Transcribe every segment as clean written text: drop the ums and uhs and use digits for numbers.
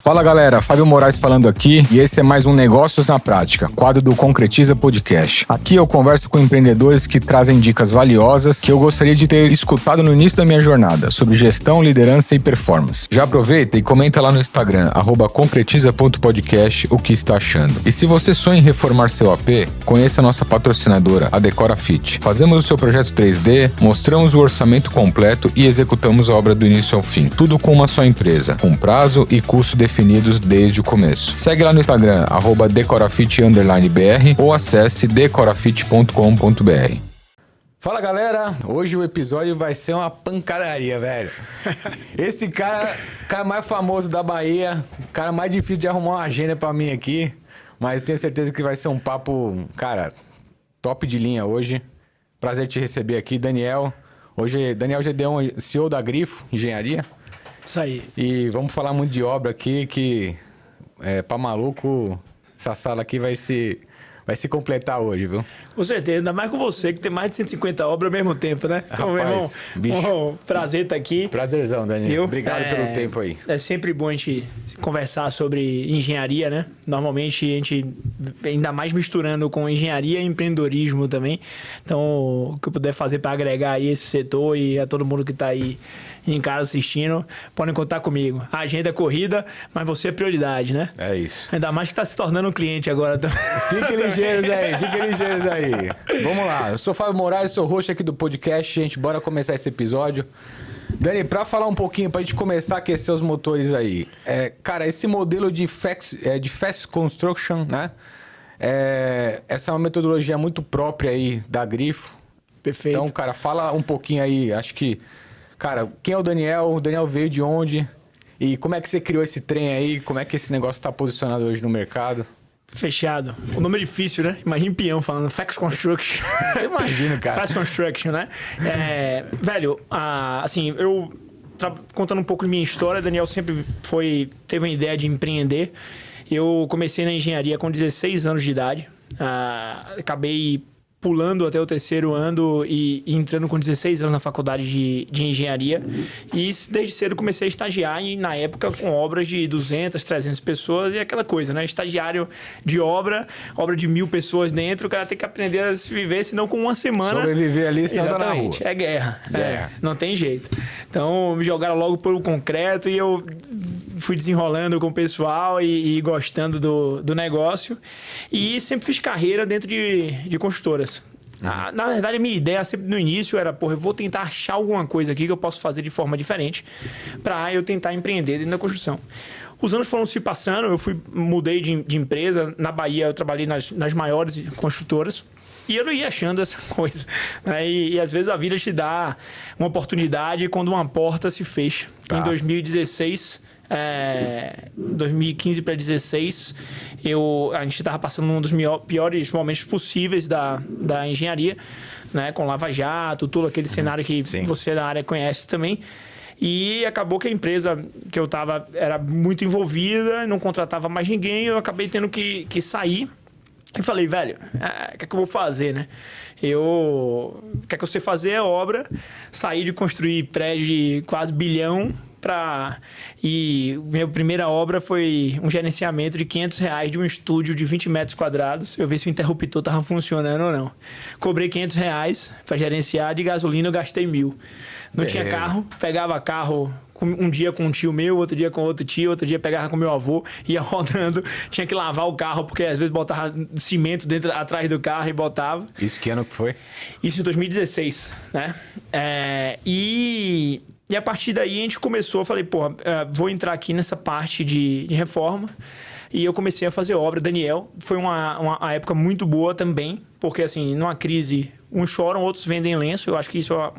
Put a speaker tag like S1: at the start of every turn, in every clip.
S1: Fala galera, Fábio Moraes falando aqui e esse é mais um Negócios na Prática, quadro do Concretiza Podcast. Aqui eu converso com empreendedores que trazem dicas valiosas que eu gostaria de ter escutado no início da minha jornada, sobre gestão, liderança e performance. Já aproveita e comenta lá no Instagram, @concretiza.podcast, o que está achando. E se você sonha em reformar seu AP, conheça a nossa patrocinadora, a Decora Fit. Fazemos o seu projeto 3D, mostramos o orçamento completo e executamos a obra do início ao fim. Tudo com uma só empresa, com prazo e custo definidos desde o começo. Segue lá no Instagram, @decorafit_br ou acesse decorafit.com.br. Fala galera, hoje o episódio vai ser uma pancadaria, velho. Esse cara mais famoso da Bahia, o cara mais difícil de arrumar uma agenda pra mim aqui, mas tenho certeza que vai ser um papo, cara, top de linha hoje. Prazer te receber aqui, Daniel. Hoje, Daniel Gedeon, CEO da Grifo Engenharia.
S2: Isso aí.
S1: E vamos falar muito de obra aqui, que pra maluco, essa sala aqui vai se completar hoje, viu?
S2: Com certeza, ainda mais com você, que tem mais de 150 obras ao mesmo tempo, né? Então,
S1: Rapaz,
S2: irmão, prazer estar aqui.
S1: Prazerzão, Daniel. Obrigado pelo tempo aí.
S2: É sempre bom a gente conversar sobre engenharia, né? Normalmente a gente, ainda mais misturando com engenharia e empreendedorismo também. Então, o que eu puder fazer para agregar aí esse setor e a todo mundo que está aí em casa assistindo, podem contar comigo. A agenda é corrida, mas você é prioridade, né?
S1: É isso.
S2: Ainda mais que está se tornando um cliente agora também.
S1: Fiquem ligeiros aí. Vamos lá, eu sou Fábio Moraes, sou host aqui do podcast, gente, bora começar esse episódio. Dani, pra falar um pouquinho, pra gente começar a aquecer os motores aí, cara, esse modelo de fast construction, né? Essa é uma metodologia muito própria aí da Grifo.
S2: Perfeito.
S1: Então, cara, fala um pouquinho aí, acho que, cara, quem é o Daniel? O Daniel veio de onde? E como é que você criou esse trem aí? Como é que esse negócio tá posicionado hoje no mercado?
S2: Fechado. O nome é difícil, né? Imagina peão falando Fast Construction.
S1: Eu imagino, cara.
S2: Fast Construction, né? Velho, assim, contando um pouco de minha história, Daniel sempre teve uma ideia de empreender. Eu comecei na engenharia com 16 anos de idade. Acabei pulando até o terceiro ano e entrando com 16 anos na faculdade de engenharia. E desde cedo comecei a estagiar, e na época com obras de 200, 300 pessoas e aquela coisa, né? Estagiário de obra de 1000 pessoas dentro, o cara tem que aprender a se viver, senão com uma semana...
S1: Sobreviver ali, senão tá na rua.
S2: É guerra. Não tem jeito. Então, me jogaram logo pelo concreto e eu fui desenrolando com o pessoal e gostando do negócio. E sempre fiz carreira dentro de construtoras. Na verdade, a minha ideia sempre no início era, eu vou tentar achar alguma coisa aqui que eu posso fazer de forma diferente para eu tentar empreender dentro da construção. Os anos foram se passando, eu mudei de empresa. Na Bahia, eu trabalhei nas maiores construtoras. E eu não ia achando essa coisa, né? E às vezes a vida te dá uma oportunidade quando uma porta se fecha. Tá. Em 2016... 2015 para 2016, a gente estava passando um dos piores momentos possíveis da engenharia, né? Com Lava Jato, todo aquele cenário que você da área conhece também. E acabou que a empresa que eu estava era muito envolvida, não contratava mais ninguém, eu acabei tendo que sair. E falei, velho, o que é que eu vou fazer, né? O que é que eu sei fazer é obra, sair de construir prédio de quase bilhão. E minha primeira obra foi um gerenciamento de R$500 de um estúdio de 20 metros quadrados. Eu vi se o interruptor estava funcionando ou não. Cobrei R$500 para gerenciar, de gasolina eu gastei 1.000. Não tinha carro, pegava carro um dia com um tio meu, outro dia com outro tio, outro dia pegava com meu avô, ia rodando, tinha que lavar o carro, porque às vezes botava cimento atrás do carro e botava.
S1: Isso que ano que foi?
S2: Isso em 2016, né? E a partir daí a gente começou, eu falei, vou entrar aqui nessa parte de reforma. E eu comecei a fazer obra. Daniel, foi uma época muito boa também, porque assim, numa crise, uns choram, outros vendem lenço. Eu acho que isso é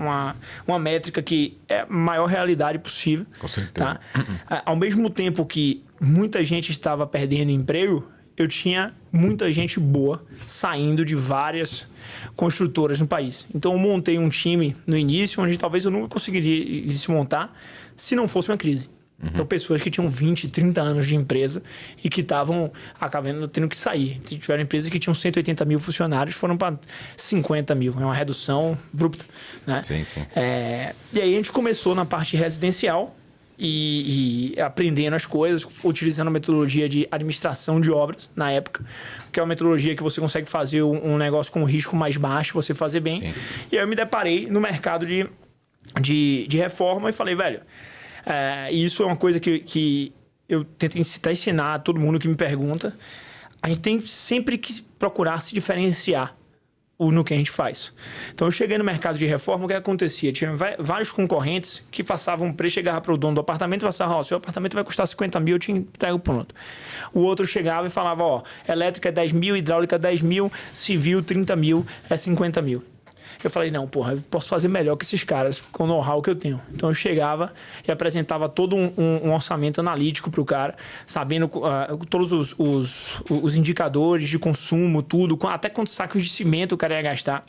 S2: uma métrica que é a maior realidade possível.
S1: Com certeza.
S2: Tá? Ao mesmo tempo que muita gente estava perdendo emprego, eu tinha muita gente boa saindo de várias construtoras no país. Então eu montei um time no início onde talvez eu nunca conseguiria se montar se não fosse uma crise. Então pessoas que tinham 20, 30 anos de empresa e que estavam acabando tendo que sair. Tiveram empresas que tinham 180 mil funcionários, foram para 50 mil. É uma redução abrupta, né?
S1: Sim.
S2: E aí a gente começou na parte residencial e aprendendo as coisas, utilizando a metodologia de administração de obras na época, que é uma metodologia que você consegue fazer um negócio com um risco mais baixo, você fazer bem. Sim. E aí eu me deparei no mercado de reforma e falei, velho, isso é uma coisa que eu tento ensinar a todo mundo que me pergunta. A gente tem sempre que procurar se diferenciar no que a gente faz. Então, eu cheguei no mercado de reforma, o que acontecia? Tinha vários concorrentes que passavam um preço, chegava para o dono do apartamento e falava, seu apartamento vai custar 50 mil, eu te entrego pronto. O outro chegava e falava, elétrica é 10 mil, hidráulica é 10 mil, civil 30 mil, é 50 mil. Eu falei, não, porra, eu posso fazer melhor que esses caras com o know-how que eu tenho. Então eu chegava e apresentava todo um orçamento analítico para o cara, sabendo todos os indicadores de consumo, tudo, até quantos sacos de cimento o cara ia gastar.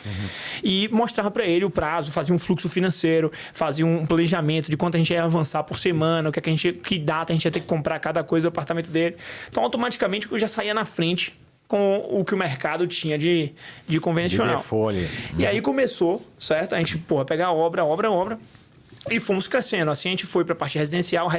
S2: E mostrava para ele o prazo, fazia um fluxo financeiro, fazia um planejamento de quanto a gente ia avançar por semana, que data a gente ia ter que comprar cada coisa do apartamento dele. Então automaticamente eu já saía na frente com o que o mercado tinha de convencional. De folha. E aí começou, certo? A gente, pegar obra, e fomos crescendo. Assim a gente foi para a parte residencial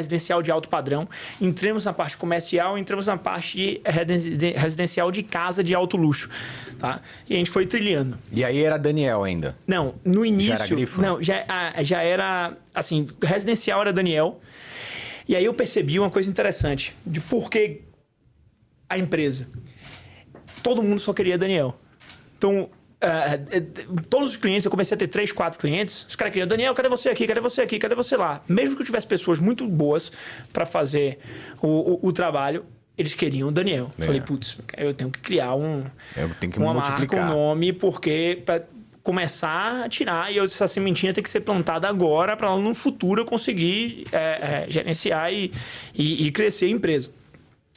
S2: de alto padrão, entramos na parte comercial, entramos na parte de residencial de casa de alto luxo, tá? E a gente foi trilhando.
S1: E aí era Daniel ainda?
S2: Não, no início...
S1: Já era Grifo?
S2: Não, já era, assim, residencial era Daniel. E aí eu percebi uma coisa interessante, de por que a empresa... Todo mundo só queria Daniel. Então, todos os clientes, eu comecei a ter 3, 4 clientes, os caras queriam, Daniel, cadê você aqui? Cadê você aqui? Cadê você lá? Mesmo que eu tivesse pessoas muito boas para fazer o trabalho, eles queriam o Daniel. Falei, putz, eu tenho que criar uma marca, um nome, porque... Pra começar a tirar, e essa sementinha tem que ser plantada agora para no futuro eu conseguir gerenciar e crescer a empresa.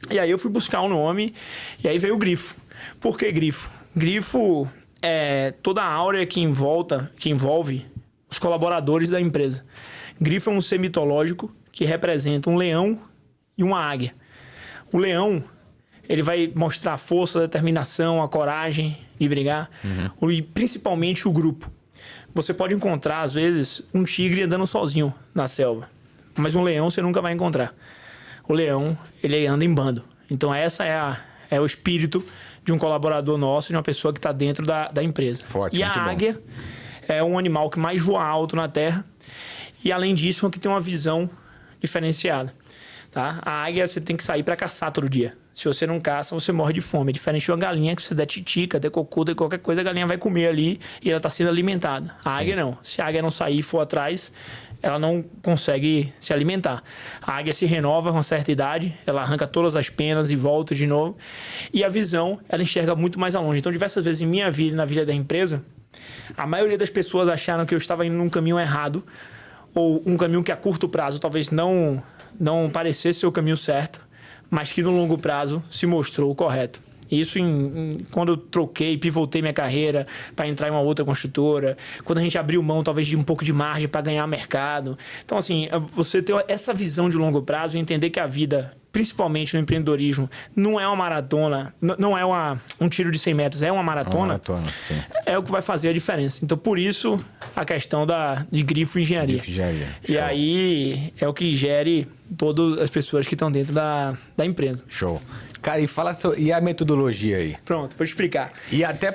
S2: E aí eu fui buscar um nome, e aí veio o Grifo. Por que Grifo? Grifo é toda a áurea que envolve os colaboradores da empresa. Grifo é um ser mitológico que representa um leão e uma águia. O leão, ele vai mostrar a força, a determinação, a coragem de brigar, e principalmente o grupo. Você pode encontrar, às vezes, um tigre andando sozinho na selva, mas um leão você nunca vai encontrar. O leão, ele anda em bando. Então, essa é o espírito de um colaborador nosso, de uma pessoa que está dentro da empresa.
S1: Forte,
S2: e a águia é um animal que mais voa alto na terra. E, além disso, é um que tem uma visão diferenciada. Tá? A águia, você tem que sair para caçar todo dia. Se você não caça, você morre de fome. É diferente de uma galinha, que você der titica, der cocô, der qualquer coisa, a galinha vai comer ali e ela está sendo alimentada. A águia não. Se a águia não sair e for atrás... ela não consegue se alimentar. A águia se renova com uma certa idade, ela arranca todas as penas e volta de novo. E a visão, ela enxerga muito mais a longe. Então, diversas vezes em minha vida e na vida da empresa, a maioria das pessoas acharam que eu estava indo num caminho errado, ou um caminho que a curto prazo talvez não parecesse ser o caminho certo, mas que no longo prazo se mostrou o correto. Isso quando eu troquei, pivotei minha carreira para entrar em uma outra construtora, quando a gente abriu mão talvez de um pouco de margem para ganhar mercado. Então, assim, você ter essa visão de longo prazo e entender que a vida, principalmente no empreendedorismo, não é uma maratona, não é um tiro de 100 metros, é uma maratona,
S1: sim.
S2: É o que vai fazer a diferença. Então, por isso, a questão de Grifo Engenharia. E
S1: Show.
S2: Aí é o que gere todas as pessoas que estão dentro da empresa.
S1: Show. Cara, e a metodologia aí?
S2: Pronto, vou explicar.
S1: E até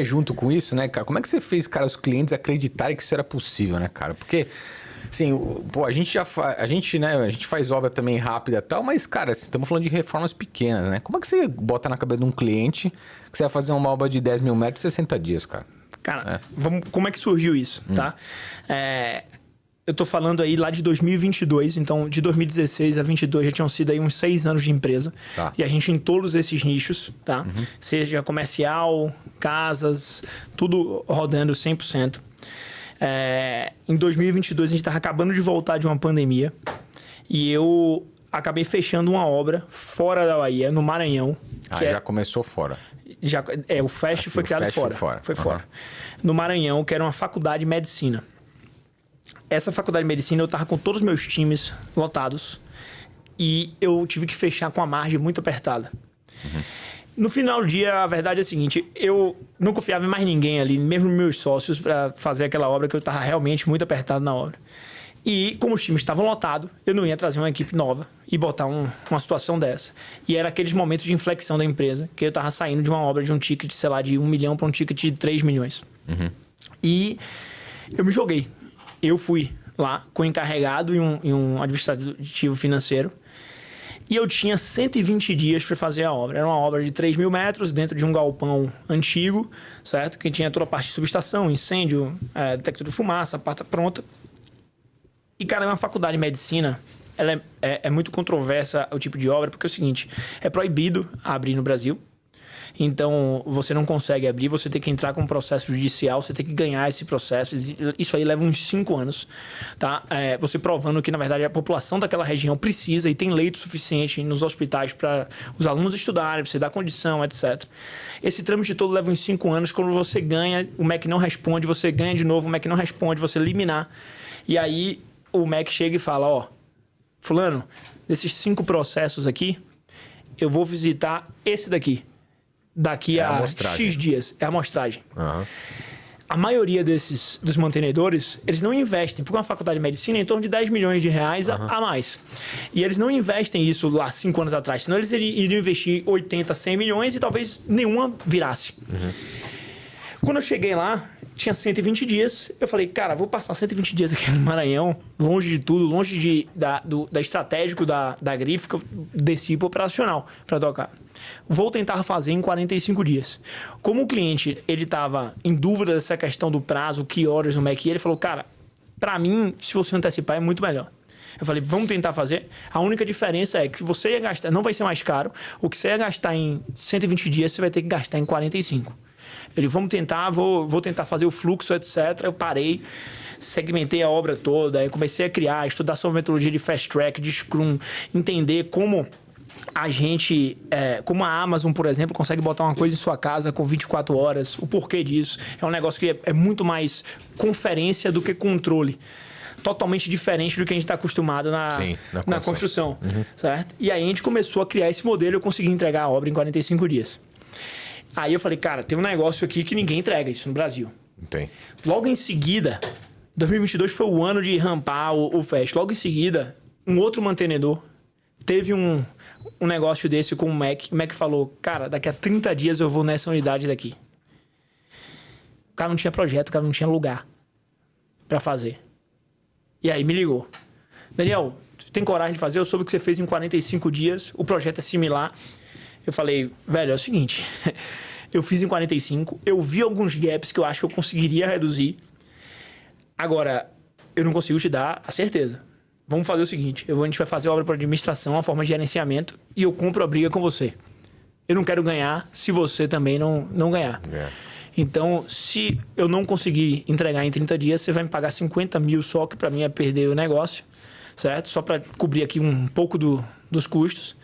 S1: junto com isso, né, cara? Como é que você fez, cara, os clientes acreditarem que isso era possível, né, cara? Porque, assim, a gente faz obra também rápida e tal, mas, cara, estamos falando de reformas pequenas, né? Como é que você bota na cabeça de um cliente que você vai fazer uma obra de 10 mil metros em 60 dias, cara?
S2: Cara, como é que surgiu isso, tá? Eu tô falando aí lá de 2022, então de 2016 a 2022 já tinham sido aí uns 6 anos de empresa.
S1: Tá.
S2: E a gente em todos esses nichos, tá? Seja comercial, casas, tudo rodando 100%. Em 2022 a gente tava acabando de voltar de uma pandemia e eu acabei fechando uma obra fora da Bahia, no Maranhão.
S1: Já começou fora.
S2: O FEST foi criado fora. Foi fora. No Maranhão, que era uma faculdade de medicina. Essa faculdade de medicina, eu tava com todos os meus times lotados e eu tive que fechar com a margem muito apertada. No final do dia, a verdade é a seguinte, eu não confiava em mais ninguém ali, mesmo meus sócios, para fazer aquela obra, que eu tava realmente muito apertado na obra. E como os times estavam lotados, eu não ia trazer uma equipe nova e botar uma situação dessa. E era aqueles momentos de inflexão da empresa, que eu tava saindo de uma obra de um ticket, sei lá, de 1 milhão para um ticket de 3 milhões. E eu me joguei. Eu fui lá com o encarregado e um administrativo financeiro. E eu tinha 120 dias para fazer a obra. Era uma obra de 3 mil metros dentro de um galpão antigo, certo? Que tinha toda a parte de subestação, incêndio, detector de fumaça, a parte pronta. E, cara, uma faculdade de medicina, ela é muito controversa o tipo de obra, porque é o seguinte, é proibido abrir no Brasil. Então, você não consegue abrir, você tem que entrar com um processo judicial, você tem que ganhar esse processo. Isso aí leva uns 5 anos, tá? Você provando que, na verdade, a população daquela região precisa e tem leito suficiente nos hospitais para os alunos estudarem, para você dar condição, etc. Esse trâmite todo leva uns 5 anos. Quando você ganha, o MEC não responde, você ganha de novo, o MEC não responde, você liminar. E aí, o MEC chega e fala, ó, fulano, desses 5 processos aqui, eu vou visitar esse daqui a X dias. É a amostragem. A maioria dos mantenedores, eles não investem, porque uma faculdade de medicina é em torno de 10 milhões de reais a mais. E eles não investem isso lá 5 anos atrás, senão eles iriam investir 80, 100 milhões e talvez nenhuma virasse. Quando eu cheguei lá, tinha 120 dias. Eu falei, cara, vou passar 120 dias aqui no Maranhão, longe de tudo, longe da estratégico da grife, que eu desci para operacional para tocar. Vou tentar fazer em 45 dias. Como o cliente ele estava em dúvida dessa questão do prazo, que horas no MEC, ele falou, cara, para mim, se você antecipar, é muito melhor. Eu falei, vamos tentar fazer. A única diferença é que você ia gastar, não vai ser mais caro, o que você ia gastar em 120 dias, você vai ter que gastar em 45. Ele, vamos tentar, vou tentar fazer o fluxo, etc. Eu parei, segmentei a obra toda, aí comecei a criar, estudar sobre metodologia de fast track, de Scrum, entender como a gente, como a Amazon, por exemplo, consegue botar uma coisa em sua casa com 24 horas, o porquê disso. É um negócio que é muito mais conferência do que controle. Totalmente diferente do que a gente está acostumado na construção, certo? E aí a gente começou a criar esse modelo e eu consegui entregar a obra em 45 dias. Aí eu falei, cara, tem um negócio aqui que ninguém entrega isso no Brasil.
S3: Tem.
S2: Logo em seguida, 2022 foi o ano de rampar o Fast. Logo em seguida, um outro mantenedor teve um negócio desse com o MEC. O MEC falou, cara, daqui a 30 dias eu vou nessa unidade daqui. O cara não tinha projeto, o cara não tinha lugar para fazer. E aí me ligou. Daniel, tem coragem de fazer? Eu soube que você fez em 45 dias, o projeto é similar. Eu falei, velho, é o seguinte, eu fiz em 45, eu vi alguns gaps que eu acho que eu conseguiria reduzir. Agora, eu não consigo te dar a certeza. Vamos fazer o seguinte, a gente vai fazer a obra para administração, uma forma de gerenciamento, e eu compro a briga com você. Eu não quero ganhar se você também não ganhar. Então, se eu não conseguir entregar em 30 dias, você vai me pagar 50 mil só, que para mim é perder o negócio, certo? Só para cobrir aqui um pouco dos custos.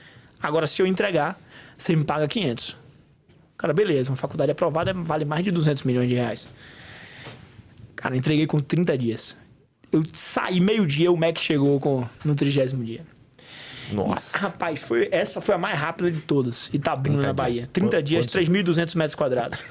S2: Agora, se eu entregar, você me paga 500. Cara, beleza, uma faculdade aprovada vale mais de 200 milhões de reais. Cara, entreguei com 30 dias. Eu saí meio-dia, o MEC chegou no 30º dia.
S3: Nossa.
S2: Rapaz, essa foi a mais rápida de todas. Itabuna, na Bahia. 30 dias, 3.200 metros quadrados.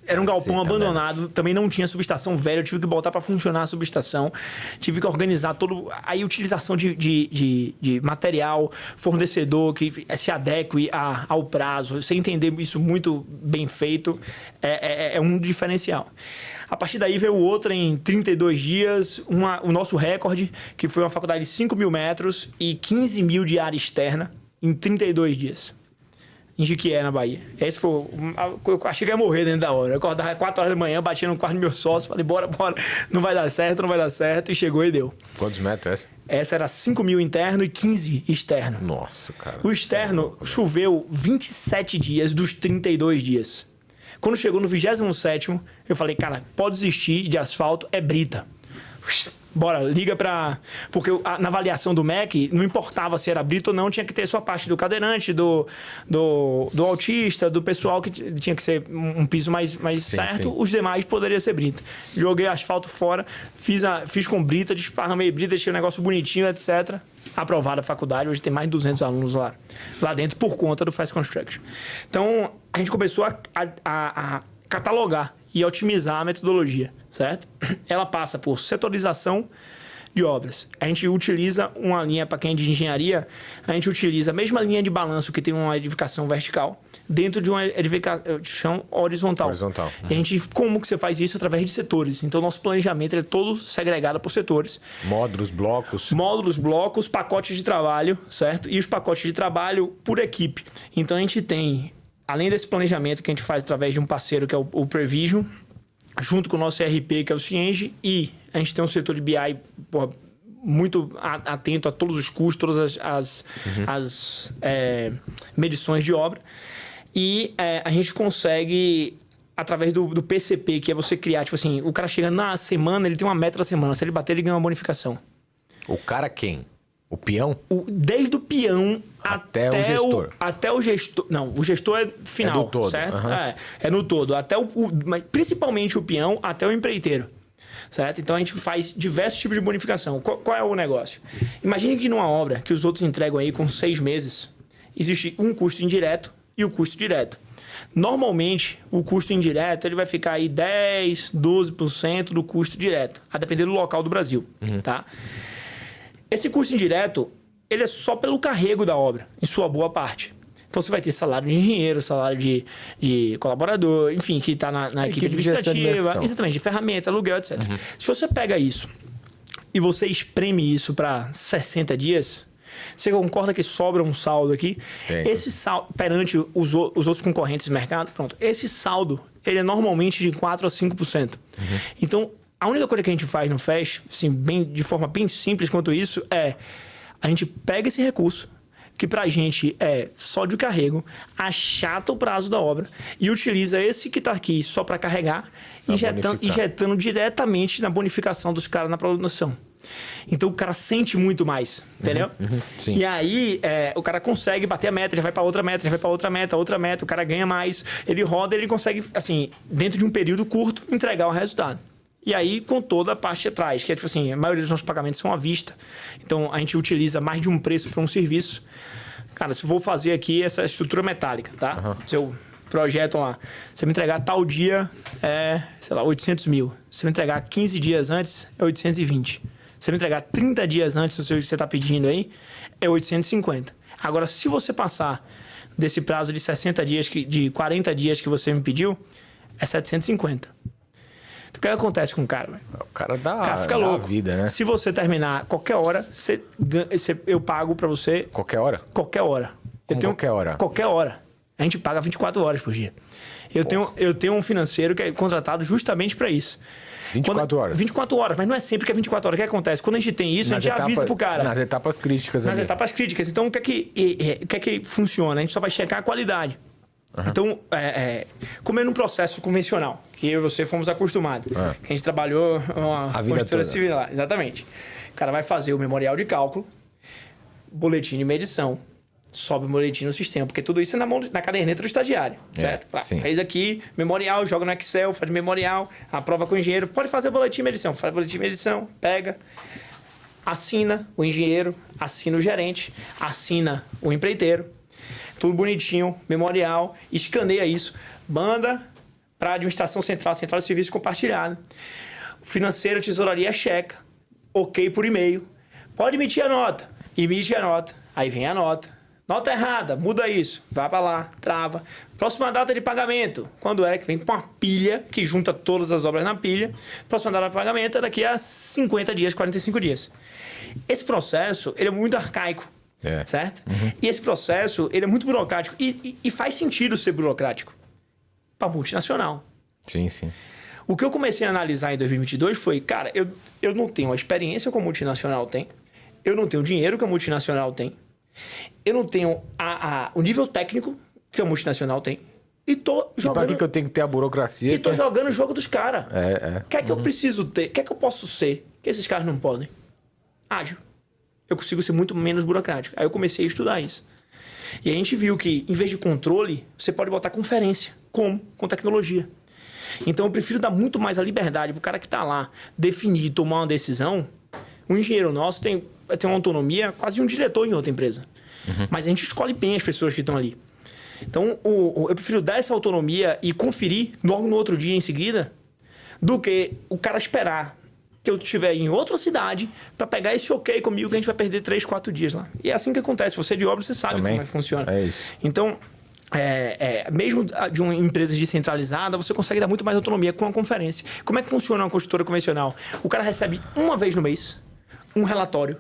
S2: Era um galpão abandonado, também não tinha subestação velha, eu tive que botar para funcionar a subestação, tive que organizar todo... Aí utilização de material, fornecedor que se adeque ao prazo, você entender isso muito bem feito, é um diferencial. A partir daí veio outra em 32 dias, o nosso recorde, que foi uma faculdade de 5 mil metros e 15 mil de área externa em 32 dias. Em Jiquié, na Bahia. Esse foi... Eu achei que ia morrer dentro da hora. Eu acordava 4 horas da manhã, batia no quarto do meu sócio, falei, bora, não vai dar certo, e chegou e deu.
S3: Quantos metros é essa?
S2: Essa era 5 mil interno e 15 externo.
S3: Nossa, cara.
S2: O externo choveu 27 dias dos 32 dias. Quando chegou no 27º, eu falei, cara, pode desistir de asfalto, é brita. Bora, liga pra... Porque na avaliação do MEC, não importava se era brita ou não, tinha que ter sua parte do cadeirante, do autista, do pessoal que tinha que ser um piso mais certo. Sim. Os demais poderia ser brita. Joguei asfalto fora, fiz com brita, desparramei brita, deixei o negócio bonitinho, etc. Aprovada a faculdade, hoje tem mais de 200 alunos lá dentro por conta do Fast Construction. Então, a gente começou a catalogar e otimizar a metodologia, certo? Ela passa por setorização de obras. A gente utiliza uma linha, para quem é de engenharia, a gente utiliza a mesma linha de balanço que tem uma edificação vertical dentro de uma edificação horizontal.
S3: Horizontal.
S2: E a gente, como que você faz isso? Através de setores. Então, nosso planejamento é todo segregado por setores.
S3: Módulos, blocos.
S2: Módulos, blocos, pacotes de trabalho, certo? E os pacotes de trabalho por equipe. Então, a gente tem, além desse planejamento que a gente faz através de um parceiro que é o Prevision, junto com o nosso ERP, que é o Cienge, e a gente tem um setor de BI, muito atento a todos os custos, todas as medições de obra. E a gente consegue, através do PCP, que é você criar, tipo assim, o cara chega na semana, ele tem uma meta da semana. Se ele bater, ele ganha uma bonificação.
S3: O cara quem? O peão?
S2: Desde o peão
S3: até o gestor.
S2: Até o gestor. Não, o gestor é final,
S3: é do todo,
S2: certo? É no todo. Até mas principalmente o peão, até o empreiteiro. Certo? Então a gente faz diversos tipos de bonificação. Qual é o negócio? Imagine que numa obra que os outros entregam aí com 6 meses, existe um custo indireto e o custo direto. Normalmente, o custo indireto ele vai ficar aí 10%, 12% do custo direto, a depender do local do Brasil. Tá? Esse custo indireto, ele é só pelo carrego da obra, em sua boa parte. Então, você vai ter salário de engenheiro, salário de colaborador, enfim, que está na equipe administrativa, exatamente, de ferramentas, aluguel, etc. Se você pega isso e você espreme isso para 60 dias... Você concorda que sobra um saldo aqui?
S3: Tem.
S2: Esse saldo, perante os outros concorrentes do mercado, pronto. Esse saldo, ele é normalmente de 4% a 5%. Então, a única coisa que a gente faz no FES, assim, de forma bem simples quanto isso, é a gente pega esse recurso, que pra gente é só de carrego, achata o prazo da obra e utiliza esse que tá aqui só para carregar, injetando diretamente na bonificação dos caras na produção. Então o cara sente muito mais, entendeu?
S3: Sim.
S2: E aí o cara consegue bater a meta, já vai para outra meta, já vai para outra meta, o cara ganha mais, ele roda, ele consegue, assim, dentro de um período curto, entregar o resultado. E aí com toda a parte de trás, que é tipo assim, a maioria dos nossos pagamentos são à vista. Então a gente utiliza mais de um preço para um serviço. Cara, se eu vou fazer aqui essa estrutura metálica, tá? Seu projeto lá, você me entregar tal dia sei lá, 800 mil. Se me entregar 15 dias antes, é 820. Se me entregar 30 dias antes do que você está pedindo aí, é 850. Agora, se você passar desse prazo de 60 dias, de 40 dias que você me pediu, é 750. Então, o que acontece com o cara, velho?
S3: O cara
S1: Fica louco.
S3: A vida, né?
S2: Se você terminar qualquer hora, eu pago pra você...
S3: Qualquer hora?
S2: Qualquer hora.
S3: Qualquer hora?
S2: Qualquer hora. A gente paga 24 horas por dia. Eu tenho um financeiro que é contratado justamente pra isso.
S3: 24 horas?
S2: 24 horas, mas não é sempre que é 24 horas. O que acontece? Quando a gente tem isso, a gente já avisa pro cara.
S3: Nas etapas críticas.
S2: Nas etapas críticas. Então, o que é que funciona? A gente só vai checar a qualidade. Então, como é num processo convencional, que eu e você fomos acostumados, que a gente trabalhou
S3: a vida toda
S2: civil lá, exatamente. O cara vai fazer o memorial de cálculo, boletim de medição, sobe o boletim no sistema, porque tudo isso é na caderneta do estagiário, certo? Fez aqui, memorial, joga no Excel, faz memorial, aprova com o engenheiro, pode fazer boletim de medição, faz boletim de medição, pega, assina o engenheiro, assina o gerente, assina o empreiteiro, tudo bonitinho, memorial, escaneia isso, manda para a administração central de serviço compartilhado, financeira, tesouraria checa, ok por e-mail, pode emitir a nota, emite a nota, aí vem a nota, nota errada, muda isso, vai para lá, trava. Próxima data de pagamento, quando é que vem com uma pilha que junta todas as obras na pilha. Próxima data de pagamento é daqui a 50 dias, 45 dias. Esse processo, ele é muito arcaico, certo? E esse processo, ele é muito burocrático e faz sentido ser burocrático para multinacional.
S3: Sim, sim.
S2: O que eu comecei a analisar em 2022 foi, cara, eu não tenho a experiência que a multinacional tem, eu não tenho o dinheiro que a multinacional tem, eu não tenho o nível técnico que a multinacional tem. E tô jogando...
S3: Pra que eu tenho que ter a burocracia?
S2: E tô jogando o jogo dos caras.
S3: O
S2: que é que eu preciso ter? O que é que eu posso ser que esses caras não podem? Ágil. Eu consigo ser muito menos burocrático. Aí eu comecei a estudar isso. E a gente viu que, em vez de controle, você pode botar conferência. Como? Com tecnologia. Então eu prefiro dar muito mais a liberdade pro cara que tá lá definir, tomar uma decisão. O engenheiro nosso tem uma autonomia quase de um diretor em outra empresa. Mas a gente escolhe bem as pessoas que estão ali. Então, eu prefiro dar essa autonomia e conferir logo no outro dia em seguida do que o cara esperar que eu estiver em outra cidade para pegar esse ok comigo que a gente vai perder 3, 4 dias lá. E é assim que acontece. Você é de obra, você sabe
S1: Também.
S2: como é que funciona.
S1: É isso.
S2: Então, mesmo de uma empresa descentralizada, você consegue dar muito mais autonomia com a conferência. Como é que funciona uma construtora convencional? O cara recebe uma vez no mês um relatório,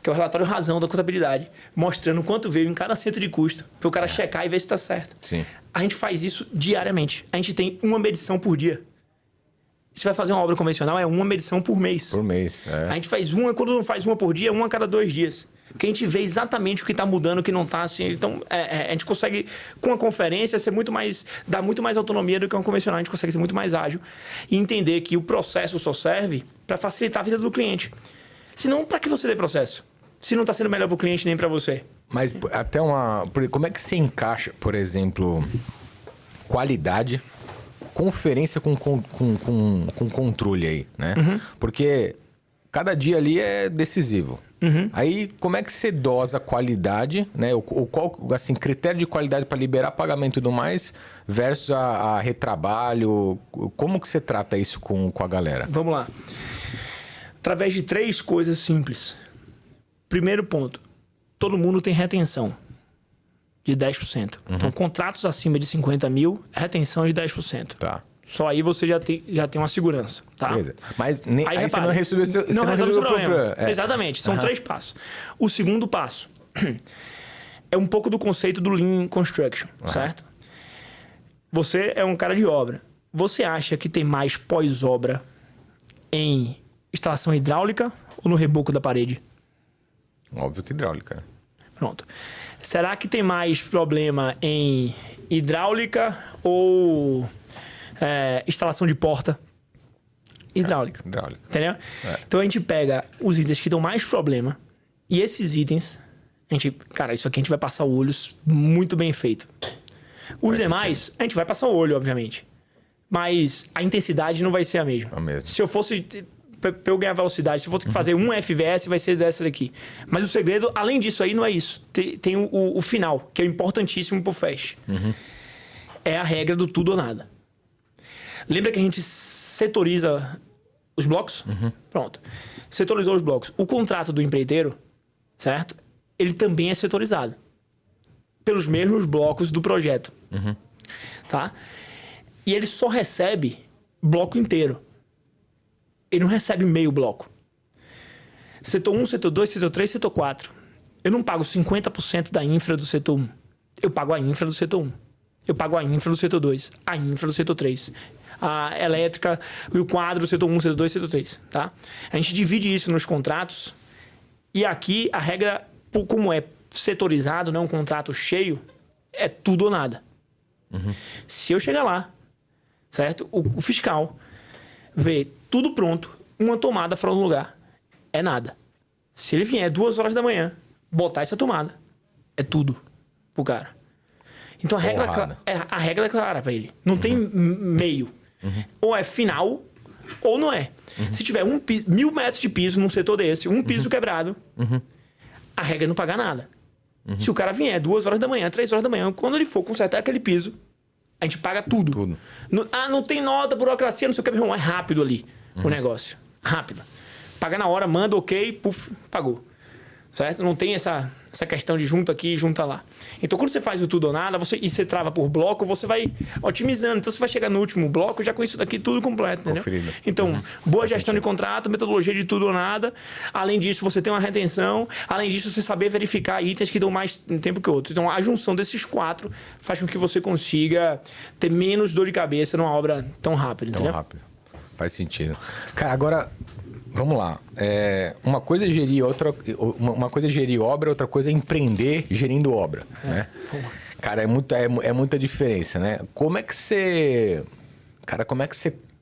S2: que é o relatório razão da contabilidade, mostrando quanto veio em cada centro de custo, para o cara checar e ver se está certo.
S1: Sim.
S2: A gente faz isso diariamente. A gente tem uma medição por dia. Você vai fazer uma obra convencional, é uma medição por mês.
S1: Por mês,
S2: A gente faz uma, quando não faz uma por dia, uma a cada 2 dias. Porque a gente vê exatamente o que está mudando, o que não está. Assim. Então, a gente consegue, com a conferência, ser muito mais, dar muito mais autonomia do que uma convencional. A gente consegue ser muito mais ágil e entender que o processo só serve para facilitar a vida do cliente. Senão, para que você dê processo? Se não está sendo melhor para o cliente nem para você.
S1: Mas até como é que você encaixa, por exemplo, qualidade, conferência com controle aí, né? Porque cada dia ali é decisivo. Aí, como é que você dosa a qualidade, né? Qual, assim, critério de qualidade para liberar pagamento e tudo mais versus a retrabalho? Como que você trata isso com a galera?
S2: Vamos lá. Através de 3 coisas simples. Primeiro ponto. Todo mundo tem retenção de 10%. Então, contratos acima de 50 mil, retenção de 10%.
S1: Tá.
S2: Só aí você já tem uma segurança, tá?
S1: Beleza. Mas aí
S2: repare,
S1: você não resolveu
S2: não resolve o problema.
S1: É.
S2: Exatamente. São 3 passos. O segundo passo é um pouco do conceito do Lean Construction, certo? Você é um cara de obra. Você acha que tem mais pós-obra em instalação hidráulica ou no reboco da parede?
S1: Óbvio que hidráulica, né?
S2: Pronto. Será que tem mais problema em hidráulica ou instalação de porta? Hidráulica.
S1: Hidráulica.
S2: Entendeu? Então a gente pega os itens que dão mais problema e esses itens, cara, isso aqui a gente vai passar o olho muito bem feito. Os demais, a gente vai passar o olho, obviamente. Mas a intensidade não vai ser a mesma. Se eu fosse... Pra eu ganhar velocidade, se eu for ter que fazer um FVS, vai ser dessa daqui. Mas o segredo, além disso aí, não é isso. Tem o final, que é importantíssimo pro Fast. É a regra do tudo ou nada. Lembra que a gente setoriza os blocos? Pronto. Setorizou os blocos. O contrato do empreiteiro, certo? Ele também é setorizado. Pelos mesmos blocos do projeto. Tá? E ele só recebe bloco inteiro. Ele não recebe meio bloco. Setor 1, setor 2, setor 3, setor 4. Eu não pago 50% da infra do setor 1. Eu pago a infra do setor 1. Eu pago a infra do setor 2. A infra do setor 3. A elétrica e o quadro do setor 1, setor 2, setor 3. Tá? A gente divide isso nos contratos. E aqui a regra, como é setorizado, não é um contrato cheio, é tudo ou nada. Se eu chegar lá, certo? O fiscal vê tudo pronto, uma tomada fora do lugar, é nada. Se ele vier 2 horas da manhã, botar essa tomada, é tudo pro cara. Então a regra é clara pra ele. Não tem meio. Ou é final, ou não é. Se tiver 1.000 metros de piso num setor desse, um piso quebrado, a regra é não pagar nada. Se o cara vier 2 horas da manhã, 3 horas da manhã, quando ele for consertar aquele piso, a gente paga tudo. Não tem nota, burocracia, não sei o que. É rápido ali o negócio. Rápido. Paga na hora, manda, ok, puf, pagou. Certo? Não tem essa questão de junta aqui e junta lá. Então, quando você faz o tudo ou nada, e você trava por bloco, você vai otimizando. Então, você vai chegar no último bloco já com isso daqui tudo completo, entendeu?
S1: Conferido.
S2: Então, boa gestão de contrato, metodologia de tudo ou nada. Além disso, você tem uma retenção. Além disso, você saber verificar itens que dão mais tempo que outros. Então, a junção desses 4 faz com que você consiga ter menos dor de cabeça numa obra tão rápida, entendeu?
S1: Tão rápido. Faz sentido. Cara, agora... Vamos lá. Uma coisa é gerir obra, outra coisa é empreender gerindo obra, né? Cara, é muita diferença, né? Como é que você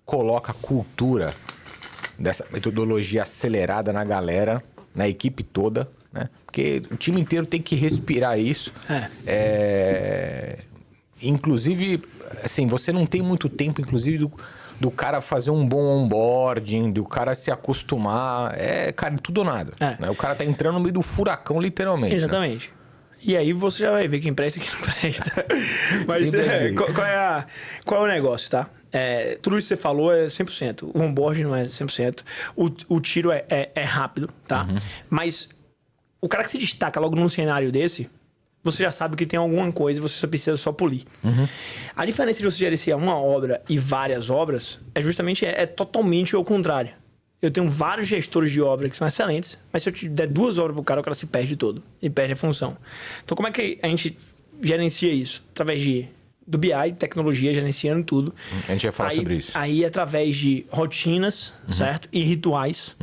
S1: coloca a cultura dessa metodologia acelerada na galera, na equipe toda, né? Porque o time inteiro tem que respirar isso. Inclusive, assim, você não tem muito tempo, inclusive, do cara fazer um bom onboarding, do cara se acostumar. Cara, tudo ou nada. Né? O cara tá entrando no meio do furacão, literalmente.
S2: Exatamente.
S1: Né?
S2: E aí você já vai ver quem presta e quem não presta. Mas
S3: Assim.
S2: qual é o negócio, tá? Tudo isso que você falou é 100%. O onboard não é 100%. O tiro é rápido, tá? Mas o cara que se destaca logo num cenário desse, você já sabe que tem alguma coisa e você só precisa só polir. A diferença de você gerenciar uma obra e várias obras é justamente totalmente o contrário. Eu tenho vários gestores de obra que são excelentes, mas se eu te der 2 obras pro cara, o cara se perde todo e perde a função. Então, como é que a gente gerencia isso? Através do BI, tecnologia, gerenciando tudo.
S1: A gente vai falar sobre isso.
S2: Aí, através de rotinas, certo? E rituais.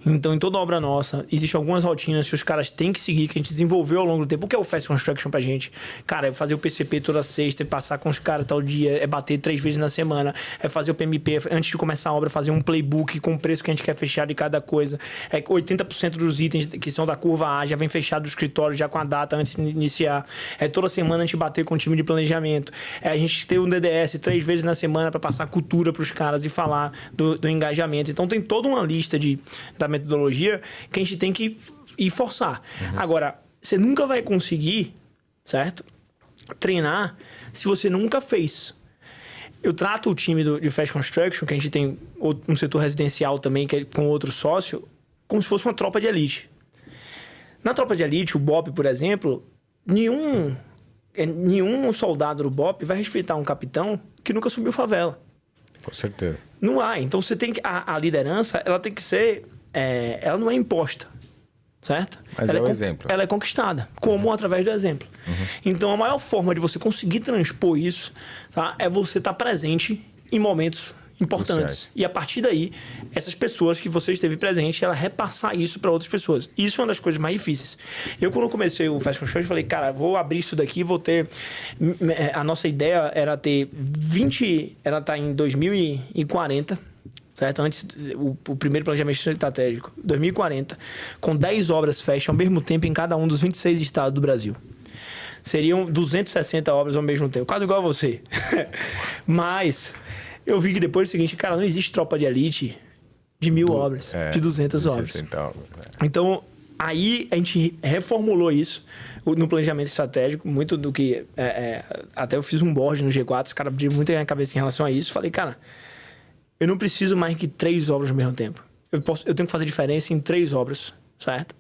S2: Então, em toda obra nossa, existem algumas rotinas que os caras têm que seguir, que a gente desenvolveu ao longo do tempo. O que é o Fast Construction pra gente? Cara, é fazer o PCP toda sexta, é passar com os caras tal dia, é bater 3 vezes na semana, é fazer o PMP, antes de começar a obra, fazer um playbook com o preço que a gente quer fechar de cada coisa. 80% dos itens que são da curva A já vem fechado do escritório, já com a data antes de iniciar. Toda semana a gente bater com o time de planejamento. A gente ter um DDS 3 vezes na semana para passar cultura para os caras e falar do engajamento. Então tem toda uma lista da metodologia que a gente tem que ir forçar. Agora, você nunca vai conseguir, certo? Treinar se você nunca fez. Eu trato o time de Fast Construction, que a gente tem um setor residencial também, que é com outro sócio, como se fosse uma tropa de elite. Na tropa de elite, o BOP, por exemplo, nenhum soldado do BOP vai respeitar um capitão que nunca subiu favela.
S3: Com certeza.
S2: Não há. Então você tem que. A liderança, ela tem que ser. Ela não é imposta. Certo?
S3: Mas ela é o exemplo.
S2: Ela é conquistada. Como através do exemplo. Então a maior forma de você conseguir transpor isso, tá, é você estar presente em momentos importantes. E a partir daí, essas pessoas que você esteve presente, ela repassar isso para outras pessoas. Isso é uma das coisas mais difíceis. Eu, quando comecei o Fast Construction, falei, cara, vou abrir isso daqui, vou ter... A nossa ideia era ter 20... Ela está em 2040, certo? Antes, o primeiro planejamento estratégico, 2040, com 10 obras fechas ao mesmo tempo em cada um dos 26 estados do Brasil. Seriam 260 obras ao mesmo tempo, quase igual a você. Mas... eu vi que depois é o seguinte, cara, não existe tropa de elite de 1000 obras, de 200 obras. Então, aí a gente reformulou isso no planejamento estratégico, muito do que... até eu fiz um board no G4, os caras abriram muito a minha cabeça em relação a isso. Falei, cara, eu não preciso mais que 3 obras ao mesmo tempo. Eu tenho que fazer diferença em 3 obras, certo?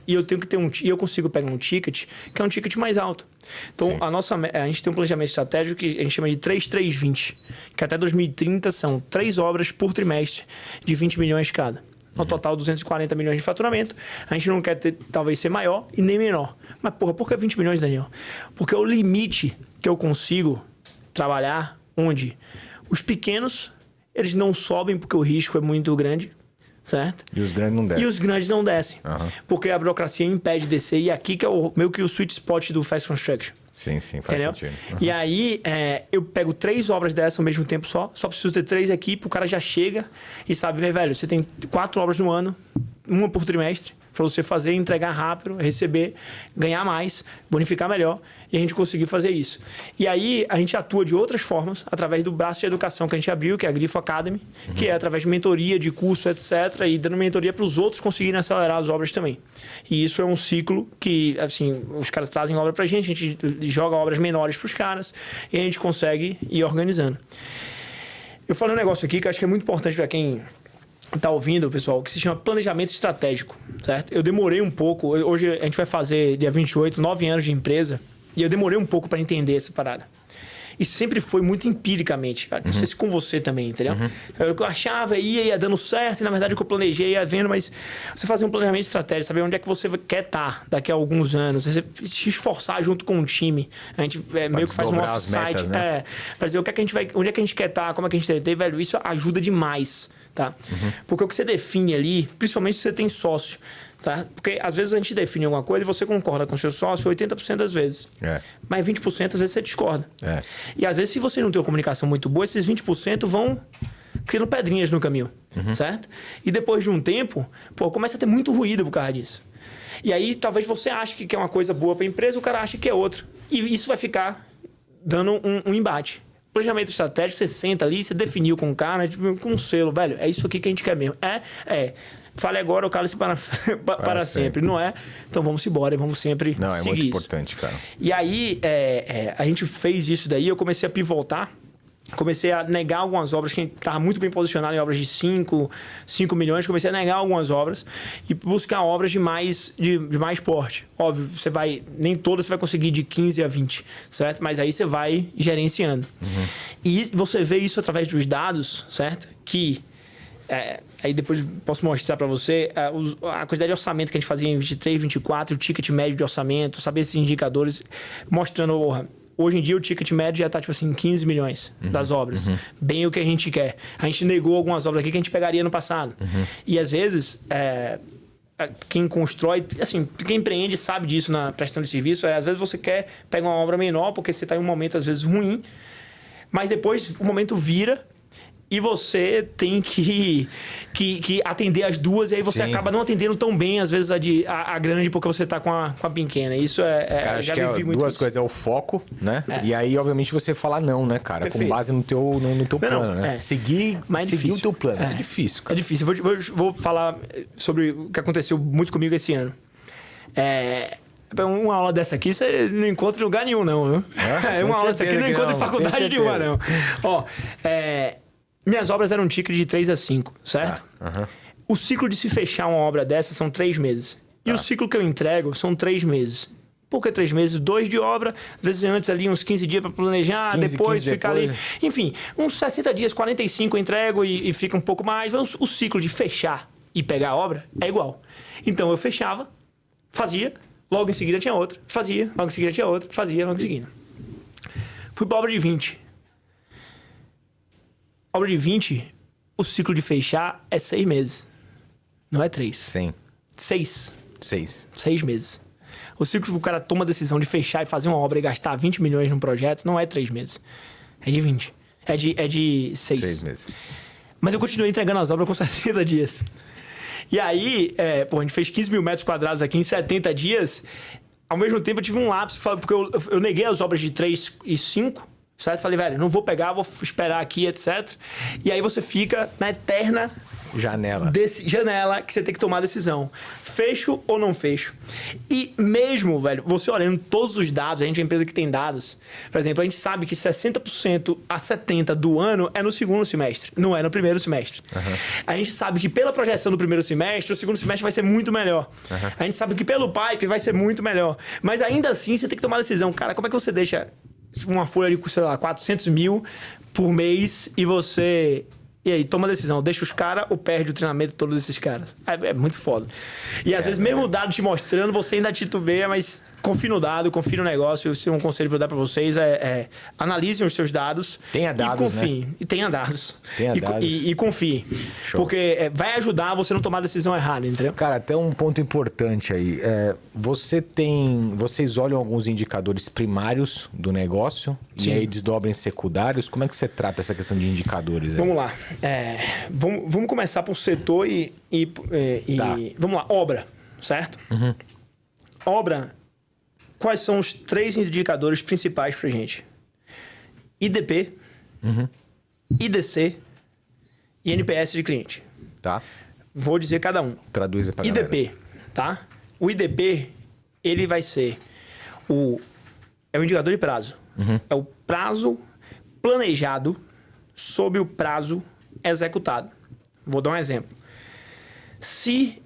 S2: E eu tenho que ter eu consigo pegar um ticket que é um ticket mais alto. Então, a gente tem um planejamento estratégico que a gente chama de 3-3-20, que até 2030 são 3 obras por trimestre de 20 milhões cada. No total, 240 milhões de faturamento. A gente não quer talvez ser maior e nem menor. Mas, porra, por que 20 milhões, Daniel? Porque é o limite que eu consigo trabalhar onde os pequenos, eles não sobem porque o risco é muito grande. Certo?
S3: E os grandes não descem.
S2: E os grandes não descem. Porque a burocracia impede de descer. E aqui que é meio que o sweet spot do Fast Construction.
S3: Sim, faz sentido.
S2: E aí, eu pego 3 obras dessas ao mesmo tempo só preciso ter 3 aqui, o cara já chega e sabe, velho, você tem 4 obras no ano, uma por trimestre, para você fazer, entregar rápido, receber, ganhar mais, bonificar melhor, e a gente conseguir fazer isso. E aí, a gente atua de outras formas, através do braço de educação que a gente abriu, que é a Grifo Academy, que é através de mentoria, de curso, etc., e dando mentoria para os outros conseguirem acelerar as obras também. E isso é um ciclo que, assim, os caras trazem obra para a gente joga obras menores para os caras, e a gente consegue ir organizando. Eu falei um negócio aqui que eu acho que é muito importante para quem tá ouvindo, pessoal, que se chama planejamento estratégico, certo? Eu demorei um pouco, hoje a gente vai fazer, dia 28, 9 anos de empresa, e eu demorei um pouco para entender essa parada. E sempre foi muito empiricamente, cara. Não sei se com você também, entendeu? Eu achava, ia dando certo, e na verdade o que eu planejei, ia vendo, mas você fazer um planejamento estratégico, saber onde é que você quer estar daqui a alguns anos, você se esforçar junto com o time. A gente meio que faz um off-site, né? Pra dizer onde é que a gente quer estar, como é que a gente quer ter, velho, isso ajuda demais, tá? Porque o que você define ali, principalmente se você tem sócio, tá? Porque às vezes a gente define alguma coisa e você concorda com o seu sócio 80% das vezes. Mas 20% às vezes você discorda. E às vezes, se você não tem uma comunicação muito boa, esses 20% vão criando pedrinhas no caminho, certo? E depois de um tempo, começa a ter muito ruído por causa disso. E aí, talvez você ache que é uma coisa boa para a empresa, o cara acha que é outra. E isso vai ficar dando um embate. Planejamento estratégico, você senta ali, você definiu com o cara, tipo, com um selo, velho, é isso aqui que a gente quer mesmo. fale agora ou cale-se para sempre. Não é? Então vamos embora e vamos sempre
S3: Não, é
S2: seguir
S3: muito
S2: isso.
S3: importante, cara.
S2: E aí, a gente fez isso daí, eu comecei a pivotar, comecei a negar algumas obras que a gente estava muito bem posicionado em obras de 5 milhões, comecei a negar algumas obras e buscar obras de mais porte. Óbvio, nem todas você vai conseguir de 15 a 20, certo? Mas aí você vai gerenciando. E você vê isso através dos dados, certo? Que aí depois posso mostrar para você a quantidade de orçamento que a gente fazia em 23, 24, o ticket médio de orçamento, saber esses indicadores, mostrando, hoje em dia o ticket médio já está tipo assim, 15 milhões das obras. Bem o que a gente quer. A gente negou algumas obras aqui que a gente pegaria no passado. E às vezes, quem constrói, assim, quem empreende sabe disso na prestação de serviço. Às vezes você quer pegar uma obra menor porque você está em um momento às vezes ruim, mas depois o momento vira e você tem que atender as duas, e aí você acaba não atendendo tão bem, às vezes, a grande, porque você tá com a pequena. Isso
S3: cara,
S2: já
S3: acho
S2: vivi
S3: que
S2: muito
S3: duas
S2: isso.
S3: coisas, é o foco, né? E aí, obviamente, você fala não, né, cara?
S2: Perfeito.
S3: Com base no teu plano, né? Seguir o teu plano. É difícil, cara.
S2: É difícil. Vou falar sobre o que aconteceu muito comigo esse ano. Uma aula dessa aqui você não encontra em lugar nenhum, não, viu? Uma aula dessa aqui não encontra em faculdade nenhuma, não. Minhas obras eram um ticket de 3 a 5, certo? O ciclo de se fechar uma obra dessa são 3 meses. E o ciclo que eu entrego são 3 meses. Por que 3 meses? 2 de obra, às vezes antes ali uns 15 dias para planejar, depois fica ali. Enfim, uns 60 dias, 45 eu entrego e fica um pouco mais. Mas o ciclo de fechar e pegar a obra é igual. Então eu fechava, fazia, logo em seguida tinha outra, fazia, logo em seguida tinha outra, fazia, logo em seguida. Fui para obra de 20. Obra de 20, o ciclo de fechar é 6 meses. Não é 3.
S3: Sim.
S2: 6.
S3: 6
S2: meses. O ciclo que o cara toma a decisão de fechar e fazer uma obra e gastar 20 milhões num projeto não é 3 meses. É de 20. É de 6.
S3: 6 meses.
S2: Mas eu continuei entregando as obras com 60 dias. E aí, a gente fez 15 mil metros quadrados aqui em 70 dias. Ao mesmo tempo eu tive um lapso, porque eu neguei as obras de 3 e 5, certo? Falei, velho, não vou pegar, vou esperar aqui, etc. E aí você fica na eterna janela que você tem que tomar a decisão. Fecho ou não fecho? E mesmo, velho, você olhando todos os dados, a gente é uma empresa que tem dados. Por exemplo, a gente sabe que 60% a 70% do ano é no segundo semestre, não é no primeiro semestre. A gente sabe que pela projeção do primeiro semestre, o segundo semestre vai ser muito melhor. A gente sabe que pelo pipe vai ser muito melhor. Mas ainda assim, você tem que tomar a decisão. Cara, como é que você deixa uma folha de, sei lá, 400 mil por mês e você... E aí, toma a decisão, deixa os caras ou perde o treinamento de todos esses caras? É muito foda. E às vezes, mesmo o dado te mostrando, você ainda titubeia, mas confie no dado, confie no negócio. Se um conselho para dar para vocês analisem os seus dados.
S3: Tenha dados,
S2: e confiem.
S3: né?
S2: E tenha dados.
S3: Tenha dados.
S2: E confie.
S3: Show.
S2: Porque vai ajudar você a não tomar a decisão errada, entendeu?
S3: Cara, até um ponto importante aí. Vocês olham alguns indicadores primários do negócio. Sim. E aí desdobrem secundários. Como é que você trata essa questão de indicadores aí?
S2: Vamos lá. Vamos começar por setor
S3: Tá.
S2: Vamos lá, obra, certo? Obra, quais são os 3 indicadores principais pra gente? IDP, IDC e NPS de cliente.
S3: Tá.
S2: Vou dizer cada um.
S3: Traduz aí pra
S2: IDP,
S3: galera.
S2: tá? O IDP, ele vai ser o indicador de prazo. É o prazo planejado sob o prazo executado. Vou dar um exemplo. Se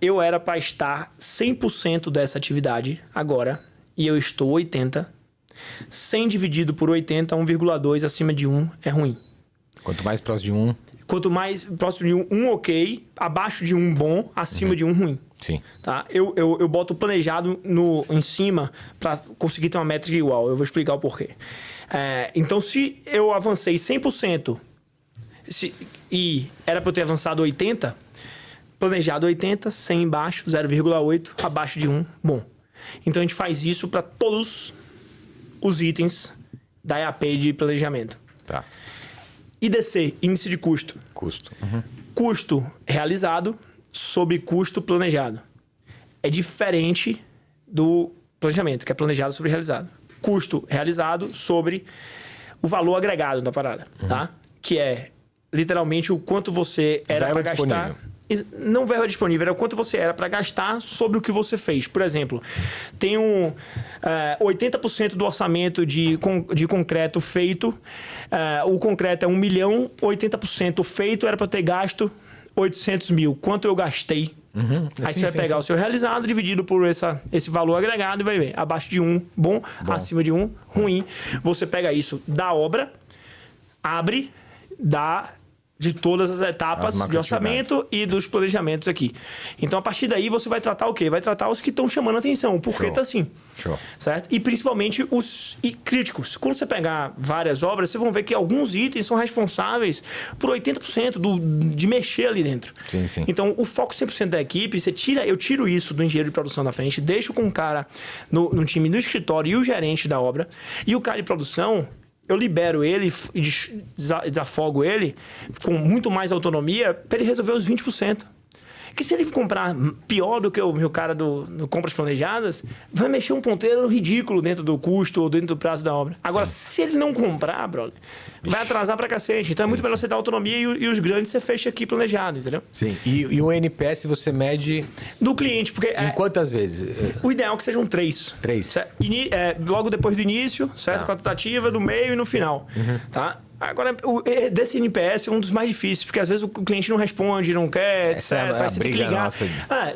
S2: eu era para estar 100% dessa atividade agora, e eu estou 80%, 100 dividido por 80, 1,2 acima de 1 é ruim.
S3: Quanto mais próximo de 1...
S2: Quanto mais próximo de 1 ok, abaixo de 1 bom, acima de 1 ruim.
S3: Sim.
S2: Tá? Eu boto o planejado em cima para conseguir ter uma métrica igual. Eu vou explicar o porquê. Então, se eu avancei 100% e era para eu ter avançado 80%, planejado 80%, 100 embaixo, 0,8, abaixo de 1, bom. Então, a gente faz isso para todos os itens da EAP de planejamento.
S3: Tá.
S2: IDC, índice de custo.
S3: Custo.
S2: Custo realizado sobre custo planejado. É diferente do planejamento, que é planejado sobre realizado. Custo realizado sobre o valor agregado da parada, tá? Que é literalmente o quanto você era para gastar. não verba disponível, era o quanto você era para gastar sobre o que você fez. Por exemplo, tem 80% do orçamento de concreto feito, o concreto é 1 milhão, 80% feito era para ter gasto 800 mil. Quanto eu gastei? Aí você vai pegar o seu realizado, dividido por esse valor agregado e vai ver. Abaixo de 1, bom. Acima de 1, ruim. Você pega isso da obra, abre, dá de todas as etapas de orçamento e dos planejamentos aqui. Então, a partir daí, você vai tratar o quê? Vai tratar os que estão chamando a atenção. Por que tá assim? Certo? E principalmente os críticos. Quando você pegar várias obras, vocês vão ver que alguns itens são responsáveis por 80% de mexer ali dentro.
S3: Sim.
S2: Então, o foco 100% da equipe, eu tiro isso do engenheiro de produção da frente, deixo com o cara no time, no escritório e o gerente da obra. E o cara de produção, eu libero ele e desafogo ele com muito mais autonomia para ele resolver os 20%. Que se ele comprar pior do que o meu cara do compras planejadas, vai mexer um ponteiro ridículo dentro do custo ou dentro do prazo da obra. Agora, se ele não comprar, brother, vai atrasar pra cacete. Então é muito melhor você dar autonomia e os grandes você fecha aqui planejado, entendeu?
S3: Sim. E o NPS você mede...
S2: Do cliente, porque...
S3: Em quantas vezes?
S2: O ideal é que sejam 3.
S3: 3.
S2: Logo depois do início, certo? Com a tentativa, no meio e no final. Tá? Agora, desse NPS é um dos mais difíceis, porque às vezes o cliente não responde, não quer, etc. Aí você tem que ligar.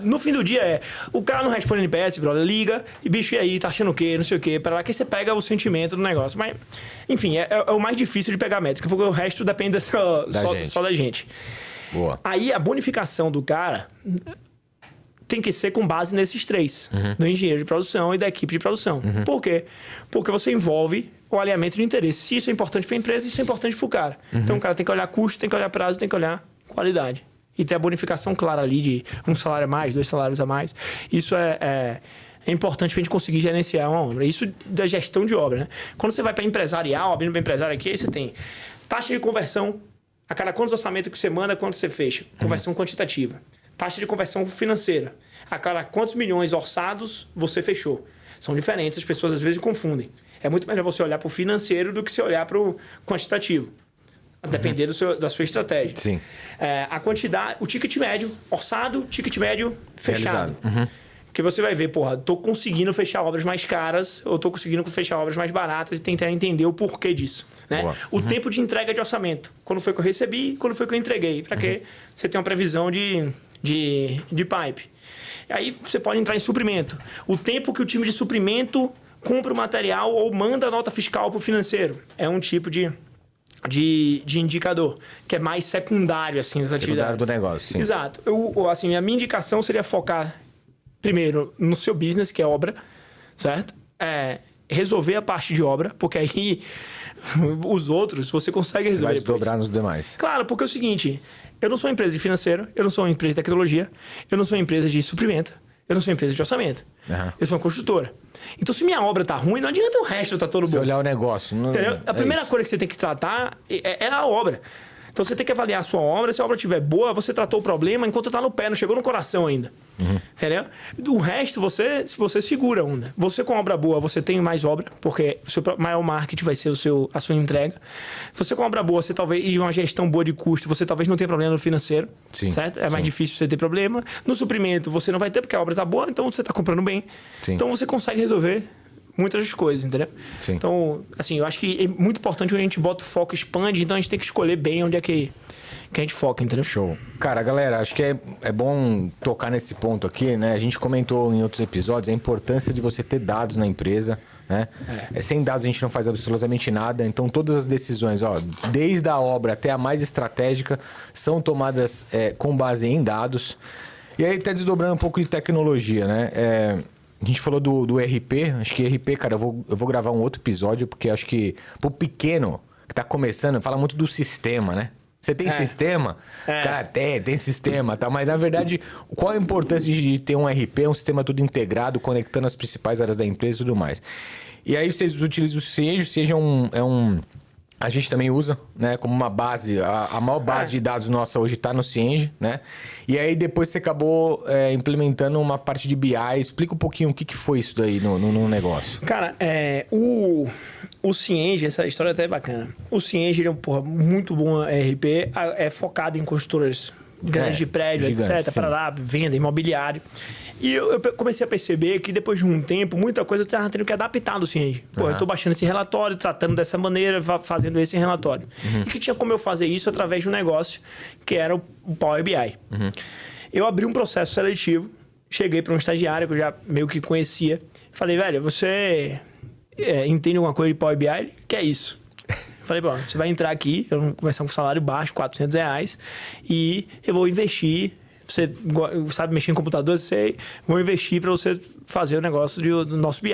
S2: No fim do dia o cara não responde NPS, brother, liga, e bicho, e aí, tá achando o quê? Não sei o quê. Para lá que você pega o sentimento do negócio. Mas, enfim, é o mais difícil de pegar a métrica, porque o resto depende só da gente.
S3: Boa.
S2: Aí a bonificação do cara tem que ser com base nesses 3. Do engenheiro de produção e da equipe de produção. Por quê? Porque você envolve o alinhamento de interesse. Se isso é importante para a empresa, isso é importante para o cara. Então o cara tem que olhar custo, tem que olhar prazo, tem que olhar qualidade. E ter a bonificação clara ali de 1 salário a mais, 2 salários a mais. Isso é importante para a gente conseguir gerenciar uma obra. Isso da gestão de obra, né? Quando você vai para empresarial, abrindo para empresário aqui, aí você tem taxa de conversão, a cada quantos orçamentos que você manda, quanto você fecha. Conversão quantitativa. Taxa de conversão financeira. A cada quantos milhões orçados você fechou. São diferentes, as pessoas às vezes confundem. É muito melhor você olhar para o financeiro do que você olhar para o quantitativo. A depender da sua estratégia.
S3: Sim.
S2: A quantidade, o ticket médio, orçado, ticket médio fechado. Porque você vai ver, tô conseguindo fechar obras mais caras, ou tô conseguindo fechar obras mais baratas e tentar entender o porquê disso. Né? O tempo de entrega de orçamento. Quando foi que eu recebi, quando foi que eu entreguei. Para que você tenha uma previsão de pipe. Aí você pode entrar em suprimento. O tempo que o time de suprimento compra o material ou manda a nota fiscal para o financeiro. É um tipo de indicador, que é mais secundário, assim, das atividades.
S3: Do negócio, sim.
S2: Exato. A minha indicação seria focar, primeiro, no seu business, que é obra, certo? Resolver a parte de obra, porque aí os outros você consegue resolver.
S3: Você vai desdobrar nos demais.
S2: Claro, porque é o seguinte, eu não sou uma empresa de financeiro, eu não sou uma empresa de tecnologia, eu não sou uma empresa de suprimento, eu não sou uma empresa de orçamento. Eu sou uma construtora. Então, se minha obra tá ruim, não adianta o resto tá todo bom.
S3: Se olhar o negócio. Não,
S2: a primeira coisa que você tem que tratar é a obra. Então, você tem que avaliar a sua obra. Se a obra estiver boa, você tratou o problema enquanto tá no pé, não chegou no coração ainda. Entendeu? O resto, você segura a onda. Você com obra boa, você tem mais obra, porque o seu maior marketing vai ser a sua entrega. Você com obra boa, você talvez, e uma gestão boa de custo, você talvez não tenha problema no financeiro.
S3: Sim,
S2: certo? É mais difícil você ter problema. No suprimento, você não vai ter, porque a obra tá boa, então você tá comprando bem.
S3: Sim.
S2: Então, você consegue resolver muitas das coisas, entendeu?
S3: Sim.
S2: Então, assim, eu acho que é muito importante quando a gente bota o foco, expande, então a gente tem que escolher bem onde é que a gente foca, entendeu?
S3: Show. Cara, galera, acho que é bom tocar nesse ponto aqui, né? A gente comentou em outros episódios a importância de você ter dados na empresa, né? Sem dados a gente não faz absolutamente nada, então todas as decisões, desde a obra até a mais estratégica, são tomadas com base em dados. E aí, até desdobrando um pouco de tecnologia, né? A gente falou do RP, acho que RP, cara, eu vou gravar um outro episódio, porque acho que pro pequeno que tá começando, fala muito do sistema, né? Você tem sistema? Cara, tem sistema, tá? Mas, na verdade, qual a importância de ter um RP, um sistema tudo integrado, conectando as principais áreas da empresa e tudo mais? E aí, vocês utilizam o Cienge. O Cienge a gente também usa, né, como uma base, a maior base de dados nossa hoje está no Cienge, né? E aí depois você acabou implementando uma parte de BI. Explica um pouquinho o que foi isso daí no negócio.
S2: Cara, o Cienge, essa história até é bacana. O Cienge, ele é muito bom RP, é focado em construtoras grandes de prédio,
S3: gigante,
S2: etc. Para lá, venda, imobiliário. E eu comecei a perceber que depois de um tempo, muita coisa eu estava tendo que adaptar do Cienge. Pô, eu tô baixando esse relatório, tratando dessa maneira, fazendo esse relatório. E que tinha como eu fazer isso através de um negócio que era o Power BI. Eu abri um processo seletivo, cheguei para um estagiário que eu já meio que conhecia. Falei, velho, você entende alguma coisa de Power BI? Ele, que é isso? Falei, bom, você vai entrar aqui, eu vou começar com um salário baixo, R$400, e eu vou investir. Você sabe mexer em computador? Sei. Vou investir para você fazer o negócio do nosso BI.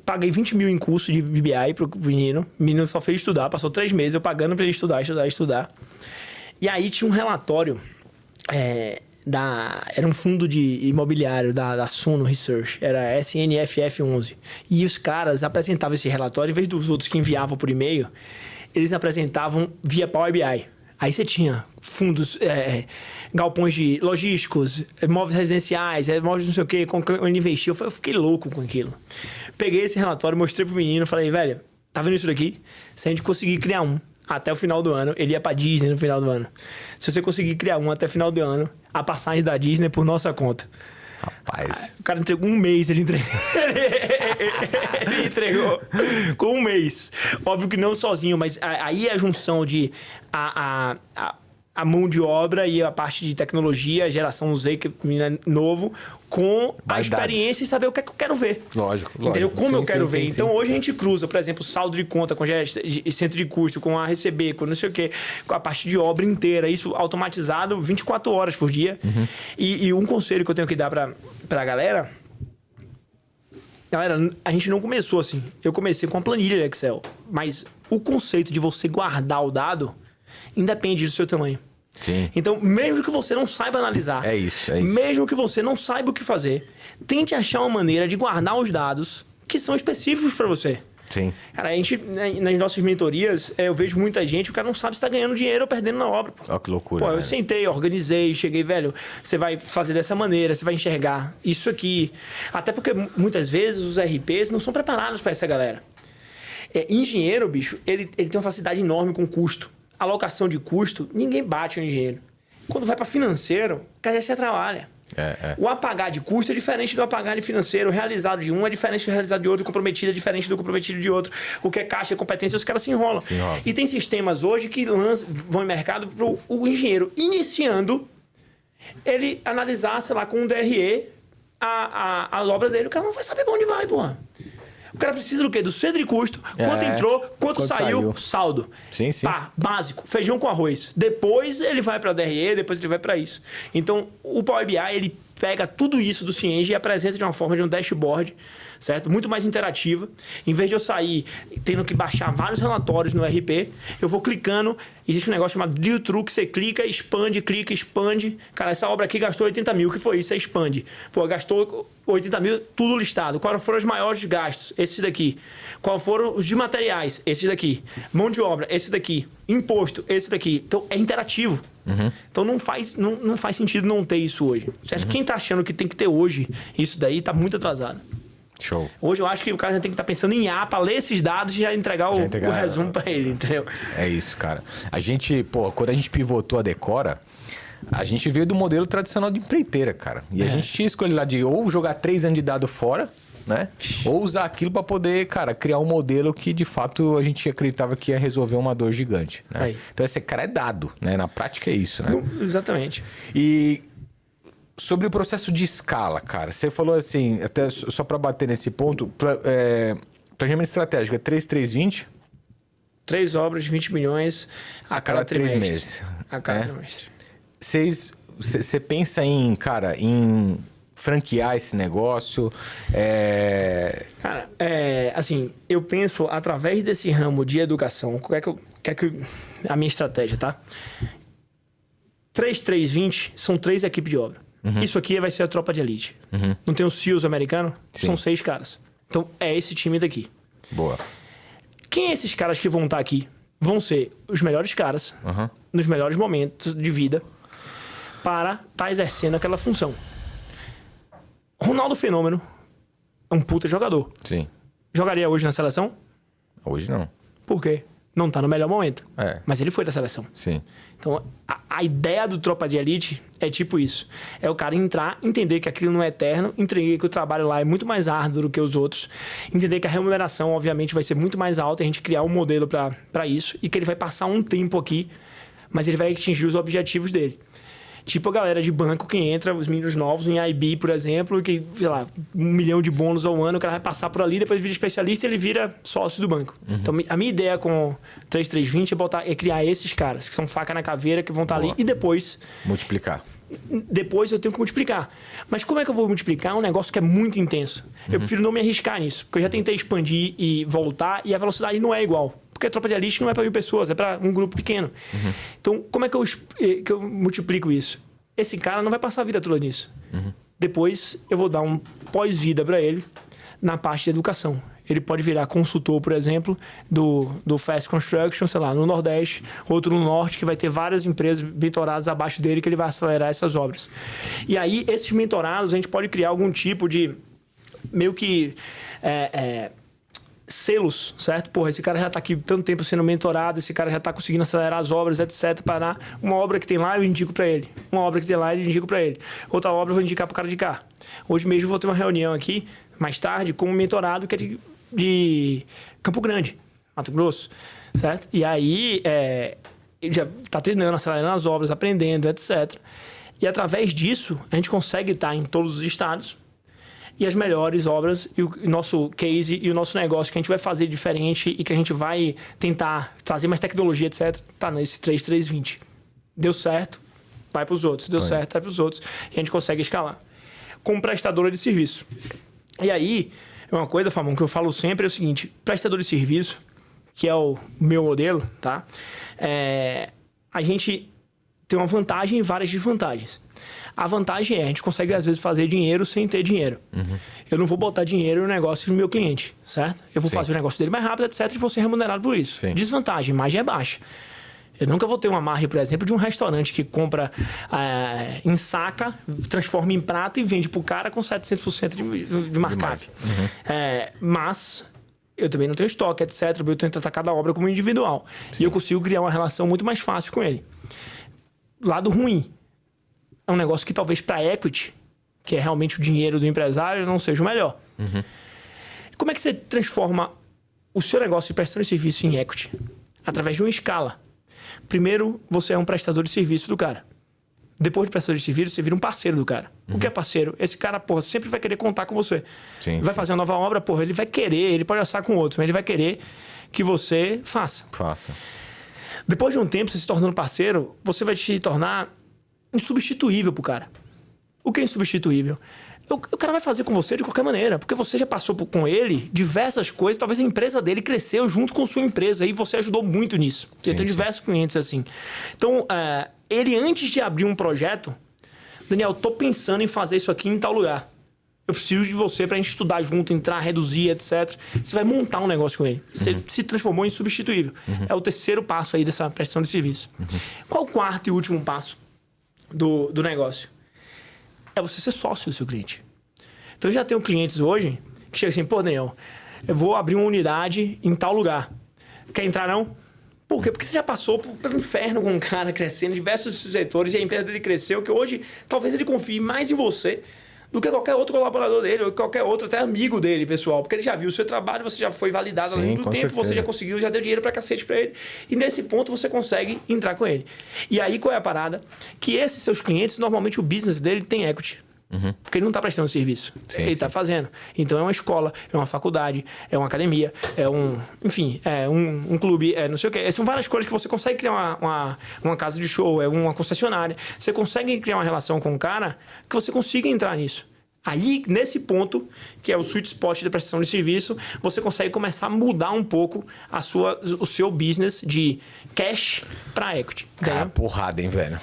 S2: Paguei 20 mil em curso de BI pro menino. O menino só fez estudar, passou 3 meses eu pagando para ele estudar. E aí tinha um relatório era um fundo de imobiliário da Suno Research, era SNFF11. E os caras apresentavam esse relatório, em vez dos outros que enviavam por e-mail, eles apresentavam via Power BI. Aí você tinha fundos, galpões de logísticos, móveis residenciais, móveis não sei o quê, onde investir. Eu fiquei louco com aquilo. Peguei esse relatório, mostrei pro menino, falei, velho, tá vendo isso daqui? Se a gente conseguir criar um até o final do ano, ele ia pra Disney no final do ano. Se você conseguir criar um até o final do ano, a passagem da Disney é por nossa conta.
S3: Rapaz.
S2: O cara entregou um mês, ele entregou. Ele entregou com um mês. Óbvio que não sozinho, mas aí é a junção de a mão de obra e a parte de tecnologia, a geração Z, que é novo, com a experiência e saber o que é que eu quero ver.
S3: Lógico.
S2: Entendeu? Como eu quero ver.
S3: Sim,
S2: então, hoje a gente cruza, por exemplo, saldo de conta com centro de custo, com a receber, com não sei o quê, com a parte de obra inteira, isso automatizado 24 horas por dia. E um conselho que eu tenho que dar pra galera... Galera, a gente não começou assim. Eu comecei com uma planilha de Excel. Mas o conceito de você guardar o dado independe do seu tamanho.
S3: Sim.
S2: Então, mesmo que você não saiba analisar...
S3: É isso.
S2: Mesmo que você não saiba o que fazer, tente achar uma maneira de guardar os dados que são específicos para você.
S3: Sim.
S2: Cara, a gente, nas nossas mentorias, eu vejo muita gente, o cara não sabe se tá ganhando dinheiro ou perdendo na obra.
S3: Olha que loucura.
S2: Pô, eu sentei, organizei, cheguei, velho, você vai fazer dessa maneira, você vai enxergar isso aqui. Até porque, muitas vezes, os RPs não são preparados para essa galera. Engenheiro, bicho, ele tem uma facilidade enorme com custo. Alocação de custo, ninguém bate no engenheiro. Quando vai para financeiro, o cara já se trabalha. O apagar de custo é diferente do apagar de financeiro. O realizado de um é diferente do realizado de outro. O comprometido é diferente do comprometido de outro. O que é caixa, é competência, os caras se enrolam. E tem sistemas hoje que vão em mercado para o engenheiro iniciando ele analisar, sei lá, com um DRE a obra dele. O cara não vai saber pra onde vai, porra. O cara precisa do quê? Do centro de custo, quanto entrou, quanto saiu, saldo.
S3: Sim.
S2: Pá, básico, feijão com arroz. Depois ele vai para DRE, depois ele vai para isso. Então, o Power BI, ele pega tudo isso do Cienge e apresenta de uma forma de um dashboard, certo? Muito mais interativa. Em vez de eu sair tendo que baixar vários relatórios no RP, eu vou clicando. Existe um negócio chamado drill through, que você clica, expande. Cara, essa obra aqui gastou 80 mil. O que foi isso? Você expande. Pô, gastou 80 mil, tudo listado. Quais foram os maiores gastos? Esses daqui. Quais foram os de materiais? Esses daqui. Mão de obra? Esse daqui. Imposto? Esse daqui. Então, é interativo. Então, não faz sentido não ter isso hoje. Certo? Quem tá achando que tem que ter hoje isso daí, tá muito atrasado.
S3: Show.
S2: Hoje eu acho que o cara tem que estar pensando em IA para ler esses dados e já entregar o resumo para ele, entendeu?
S3: É isso, cara. A gente, quando a gente pivotou a Decora, a gente veio do modelo tradicional de empreiteira, cara. E a gente tinha escolhido lá de ou jogar 3 anos de dado fora, né? Ou usar aquilo para poder, cara, criar um modelo que de fato a gente acreditava que ia resolver uma dor gigante, né? Então esse cara é dado, né? Na prática é isso, né?
S2: Exatamente.
S3: E sobre o processo de escala, cara, você falou assim, até só para bater nesse ponto, planejamento estratégico é 3-3-20?
S2: 3 obras de 20 milhões a cada 3
S3: meses.
S2: A cada trimestre.
S3: Você pensa em, cara, em franquear esse negócio?
S2: Cara, assim, eu penso através desse ramo de educação, a minha estratégia, tá? 3-3-20 são 3 equipes de obra. Isso aqui vai ser a tropa de elite. Não tem os SEALs americanos? São 6 caras. Então, é esse time daqui.
S3: Boa.
S2: Quem é esses caras que vão estar aqui? Vão ser os melhores caras, nos melhores momentos de vida, para estar exercendo aquela função. Ronaldo Fenômeno é um puta jogador.
S3: Sim.
S2: Jogaria hoje na seleção?
S3: Hoje não.
S2: Por quê? não tá no melhor momento.
S3: É.
S2: Mas ele foi da seleção.
S3: Sim.
S2: Então, a ideia do Tropa de Elite é tipo isso. É o cara entrar, entender que aquilo não é eterno, entender que o trabalho lá é muito mais árduo do que os outros, entender que a remuneração, obviamente, vai ser muito mais alta, a gente criar um modelo para isso, e que ele vai passar um tempo aqui, mas ele vai atingir os objetivos dele. Tipo a galera de banco que entra, os meninos novos em IB, por exemplo, que, sei lá, 1 milhão de bônus ao ano, o cara vai passar por ali, depois vira especialista e ele vira sócio do banco. Então, a minha ideia com 3320 é criar esses caras, que são faca na caveira, que vão estar ali, e depois...
S3: Multiplicar.
S2: Depois eu tenho que multiplicar. Mas como é que eu vou multiplicar um negócio que é muito intenso? Eu prefiro não me arriscar nisso, porque eu já tentei expandir e voltar, e a velocidade não é igual. Porque a Tropa de Elite não é para 1.000 pessoas, é para um grupo pequeno. Então, como é que eu multiplico isso? Esse cara não vai passar a vida toda nisso. Depois, eu vou dar um pós-vida para ele na parte de educação. Ele pode virar consultor, por exemplo, do Fast Construction, sei lá, no Nordeste, outro no Norte, que vai ter várias empresas mentoradas abaixo dele que ele vai acelerar essas obras. E aí, esses mentorados, a gente pode criar algum tipo de meio que... selos, certo? Porra, esse cara já tá aqui tanto tempo sendo mentorado, esse cara já tá conseguindo acelerar as obras, etc. Para uma obra que tem lá, eu indico para ele. Uma obra que tem lá, eu indico para ele. Outra obra eu vou indicar pro cara de cá. Hoje mesmo eu vou ter uma reunião aqui, mais tarde, com um mentorado que é de Campo Grande, Mato Grosso, certo? E aí, ele já tá treinando, acelerando as obras, aprendendo, etc. E através disso, a gente consegue estar em todos os estados, e as melhores obras, e o nosso case e o nosso negócio que a gente vai fazer diferente e que a gente vai tentar trazer mais tecnologia, etc. Tá nesse 3320. Deu certo, vai para os outros. Deu certo, vai para os outros. E a gente consegue escalar. Como prestadora de serviço. E aí, uma coisa, Famão, que eu falo sempre é o seguinte. Prestador de serviço, que é o meu modelo, tá? A gente tem uma vantagem e várias desvantagens. A vantagem é, a gente consegue às vezes fazer dinheiro sem ter dinheiro. Eu não vou botar dinheiro no negócio do meu cliente, certo? Eu vou fazer o negócio dele mais rápido, etc. E vou ser remunerado por isso. Sim. Desvantagem, margem é baixa. Eu nunca vou ter uma margem, por exemplo, de um restaurante que compra em saca, transforma em prata e vende pro cara com 700% de markup. Mas eu também não tenho estoque, etc. Eu tenho que tratar cada obra como individual. Sim. E eu consigo criar uma relação muito mais fácil com ele. Lado ruim. É um negócio que talvez para equity, que é realmente o dinheiro do empresário, não seja o melhor. Como é que você transforma o seu negócio de prestação de serviço em equity? Através de uma escala. Primeiro, você é um prestador de serviço do cara. Depois de prestador de serviço, você vira um parceiro do cara. O que é parceiro? Esse cara, porra, sempre vai querer contar com você. Vai fazer uma nova obra, porra, ele vai querer, ele pode assar com outro, mas ele vai querer que você faça. Depois de um tempo, você se tornando parceiro, você vai te tornar insubstituível pro cara. O que é insubstituível? O cara vai fazer com você de qualquer maneira, porque você já passou com ele diversas coisas, talvez a empresa dele cresceu junto com sua empresa e você ajudou muito nisso. Você tem diversos clientes assim. Então, ele antes de abrir um projeto, Daniel, tô pensando em fazer isso aqui em tal lugar. Eu preciso de você pra gente estudar junto, entrar, reduzir, etc. Você vai montar um negócio com ele. Você se transformou em insubstituível. É o terceiro passo aí dessa prestação de serviço. Qual o quarto e último passo do negócio? É você ser sócio do seu cliente. Então eu já tenho clientes hoje que chegam assim, pô, Daniel, eu vou abrir uma unidade em tal lugar. Quer entrar não? Por quê? Porque você já passou pelo inferno com um cara crescendo em diversos setores e a empresa dele cresceu, que hoje talvez ele confie mais em você do que qualquer outro colaborador dele, ou qualquer outro até amigo dele, pessoal. Porque ele já viu o seu trabalho, você já foi validado ao longo do tempo, você já conseguiu, já deu dinheiro pra cacete pra ele. E nesse ponto você consegue entrar com ele. E aí qual é a parada? Que esses seus clientes, normalmente o business dele tem equity. Porque ele não está prestando serviço. Ele está fazendo. Então é uma escola, é uma faculdade, é uma academia, é um clube, não sei o quê. São várias coisas que você consegue criar uma casa de show, é uma concessionária. Você consegue criar uma relação com o cara que você consiga entrar nisso. Aí, nesse ponto, que é o sweet spot da prestação de serviço, você consegue começar a mudar um pouco o seu business de cash para equity.
S3: Cara, porrada, hein, velho?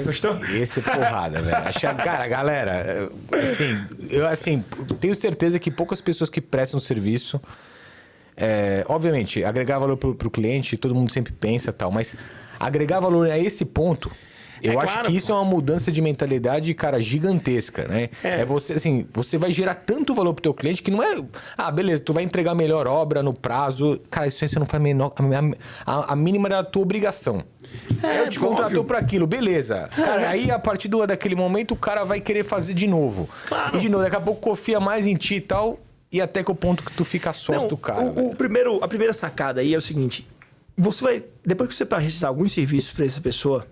S2: Gostou?
S3: Esse é porrada, velho. Cara, galera, eu tenho certeza que poucas pessoas que prestam serviço, obviamente, agregar valor pro cliente, todo mundo sempre pensa e tal, mas agregar valor a esse ponto Eu acho que isso é uma mudança de mentalidade, cara, gigantesca, né? É você, assim, você vai gerar tanto valor pro teu cliente que não é... Ah, beleza, tu vai entregar a melhor obra no prazo. Cara, isso aí você não faz a mínima da tua obrigação. Eu te contratou pra aquilo, beleza. Cara, aí a partir daquele momento o cara vai querer fazer de novo. Claro. E de novo, daqui a pouco confia mais em ti e tal, e até que o ponto que tu fica sócio do cara.
S2: A primeira sacada aí é o seguinte: você vai, depois que você prestar alguns serviços pra essa pessoa,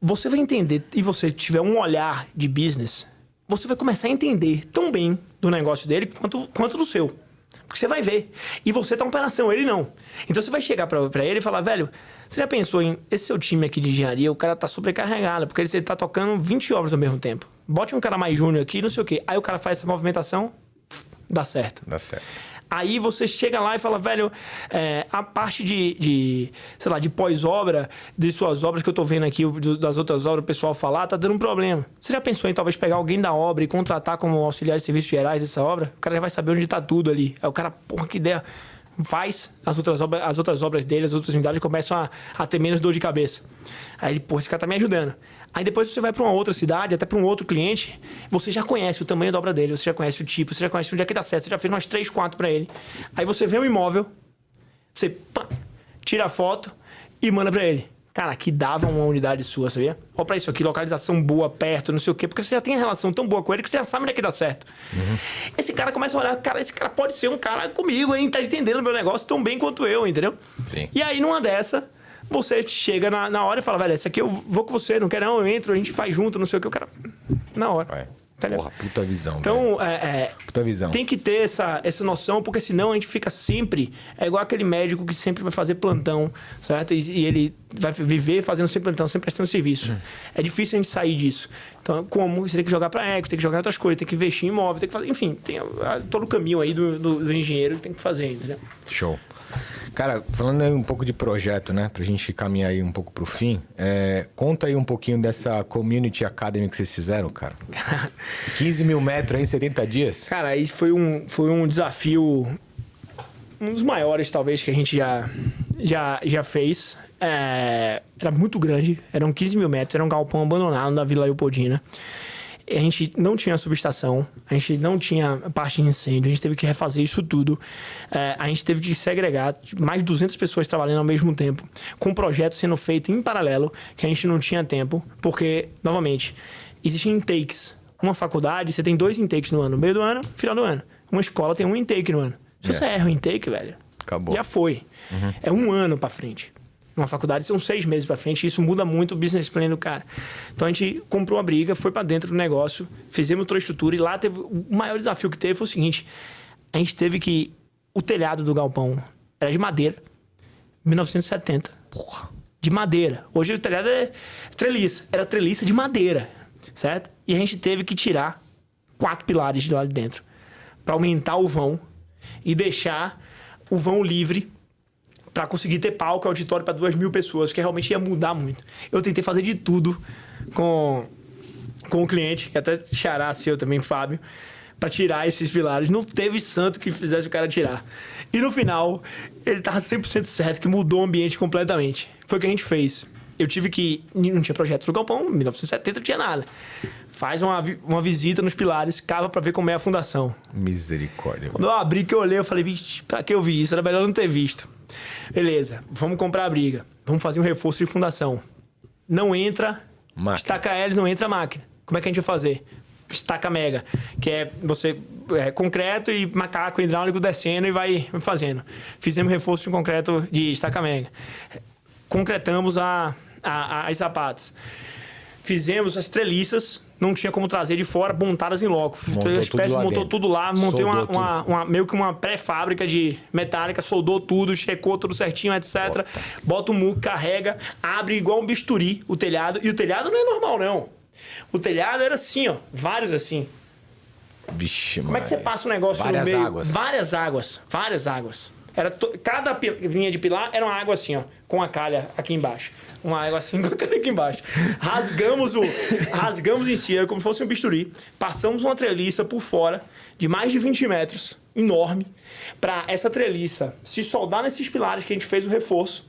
S2: você vai entender, e você tiver um olhar de business, você vai começar a entender tão bem do negócio dele quanto do seu. Porque você vai ver. E você tá uma operação, ele não. Então você vai chegar pra ele e falar: velho, você já pensou em esse seu time aqui de engenharia, o cara tá sobrecarregado, porque ele tá tocando 20 obras ao mesmo tempo. Bote um cara mais júnior aqui, não sei o quê. Aí o cara faz essa movimentação, dá certo.
S3: Dá certo.
S2: Aí você chega lá e fala: velho, a parte sei lá, de pós-obra, de suas obras que eu tô vendo aqui, das outras obras, o pessoal falar, tá dando um problema. Você já pensou em talvez pegar alguém da obra e contratar como auxiliar de serviços gerais dessa obra? O cara já vai saber onde tá tudo ali. Aí o cara, porra, que ideia. Faz as outras obras dele, as outras unidades começam a ter menos dor de cabeça. Aí ele, pô, esse cara tá me ajudando. Aí depois você vai pra uma outra cidade, até pra um outro cliente, você já conhece o tamanho da obra dele, você já conhece o tipo, você já conhece onde é que dá certo, você já fez umas 3, 4 pra ele. Aí você vê um imóvel, você tira a foto e manda pra ele. Cara, aqui dava uma unidade sua, sabia? Olha pra isso aqui, localização boa, perto, não sei o quê. Porque você já tem a relação tão boa com ele que você já sabe onde é que dá certo. Esse cara começa a olhar, cara, esse cara pode ser um cara comigo, hein? Tá entendendo o meu negócio tão bem quanto eu, entendeu?
S3: Sim.
S2: E aí, numa dessa, você chega na hora e fala: velho, esse aqui eu vou com você, não quero não, eu entro, a gente faz junto, não sei o que. O cara, na hora. Entendeu?
S3: Porra, puta visão.
S2: Então,
S3: puta visão.
S2: Tem que ter essa noção, porque senão a gente fica sempre... É igual aquele médico que sempre vai fazer plantão, certo? E ele vai viver fazendo sempre plantão, sempre prestando serviço. É difícil a gente sair disso. Então, como? Você tem que jogar para equity, tem que jogar em outras coisas, tem que investir em imóvel, tem que fazer... Enfim, tem todo o caminho aí do engenheiro que tem que fazer, entendeu?
S3: Show. Cara, falando aí um pouco de projeto, né? Pra gente caminhar aí um pouco pro fim. Conta aí um pouquinho dessa Community Academy que vocês fizeram, cara. 15 mil metros aí em 70 dias?
S2: Cara, aí foi um desafio... Um dos maiores, talvez, que a gente já fez. Era muito grande. Eram 15 mil metros. Era um galpão abandonado na Vila Leopoldina. A gente não tinha subestação, a gente não tinha parte de incêndio, a gente teve que refazer isso tudo. A gente teve que segregar mais de 200 pessoas trabalhando ao mesmo tempo, com projetos sendo feitos em paralelo, que a gente não tinha tempo, porque, novamente, existem intakes. Uma faculdade, você tem 2 intakes no ano, meio do ano, final do ano. Uma escola tem um intake no ano. Se você erra o intake, velho,
S3: acabou.
S2: Já foi. É um ano pra frente. Uma faculdade são 6 meses pra frente, e isso muda muito o business plan do cara. Então a gente comprou a briga, foi pra dentro do negócio, fizemos toda a estrutura, e lá teve, o maior desafio que teve foi o seguinte: a gente teve que... O telhado do galpão era de madeira, 1970.
S3: Porra.
S2: De madeira. Hoje o telhado é treliça. Era treliça de madeira, certo? E a gente teve que tirar 4 pilares de lá de dentro pra aumentar o vão e deixar o vão livre para conseguir ter palco e auditório para 2.000 pessoas, que realmente ia mudar muito. Eu tentei fazer de tudo com o cliente, que até xará seu também, Fábio, para tirar esses pilares. Não teve santo que fizesse o cara tirar. E no final, ele tava 100% certo, que mudou o ambiente completamente. Foi o que a gente fez. Eu tive que... Não tinha projeto no galpão, em 1970 não tinha nada. Faz uma visita nos pilares, cava pra ver como é a fundação.
S3: Misericórdia.
S2: Quando eu abri, que eu olhei, eu falei: vixe, pra que eu vi isso? Era melhor não ter visto. Beleza, vamos comprar a briga. Vamos fazer um reforço de fundação. Não entra estaca hélice, não entra máquina. Como é que a gente vai fazer? Estaca mega, que é você concreto e macaco hidráulico descendo e vai fazendo. Fizemos reforço de concreto de estaca mega. Concretamos as sapatas. Fizemos as treliças, não tinha como trazer de fora, montadas em loco. Montou tudo lá, montei meio que uma pré-fábrica de metálica, soldou tudo, checou tudo certinho, etc. Bota o muco, carrega, abre igual um bisturi o telhado. E o telhado não é normal, não. O telhado era assim, ó, vários assim.
S3: Vixe,
S2: como é que você passa um negócio no meio? Várias águas. Cada linha de pilar era uma água assim, ó, com a calha aqui embaixo. Uma água assim com a calha aqui embaixo. Rasgamos em si, era como se fosse um bisturi. Passamos uma treliça por fora de mais de 20 metros, enorme, para essa treliça se soldar nesses pilares que a gente fez o reforço,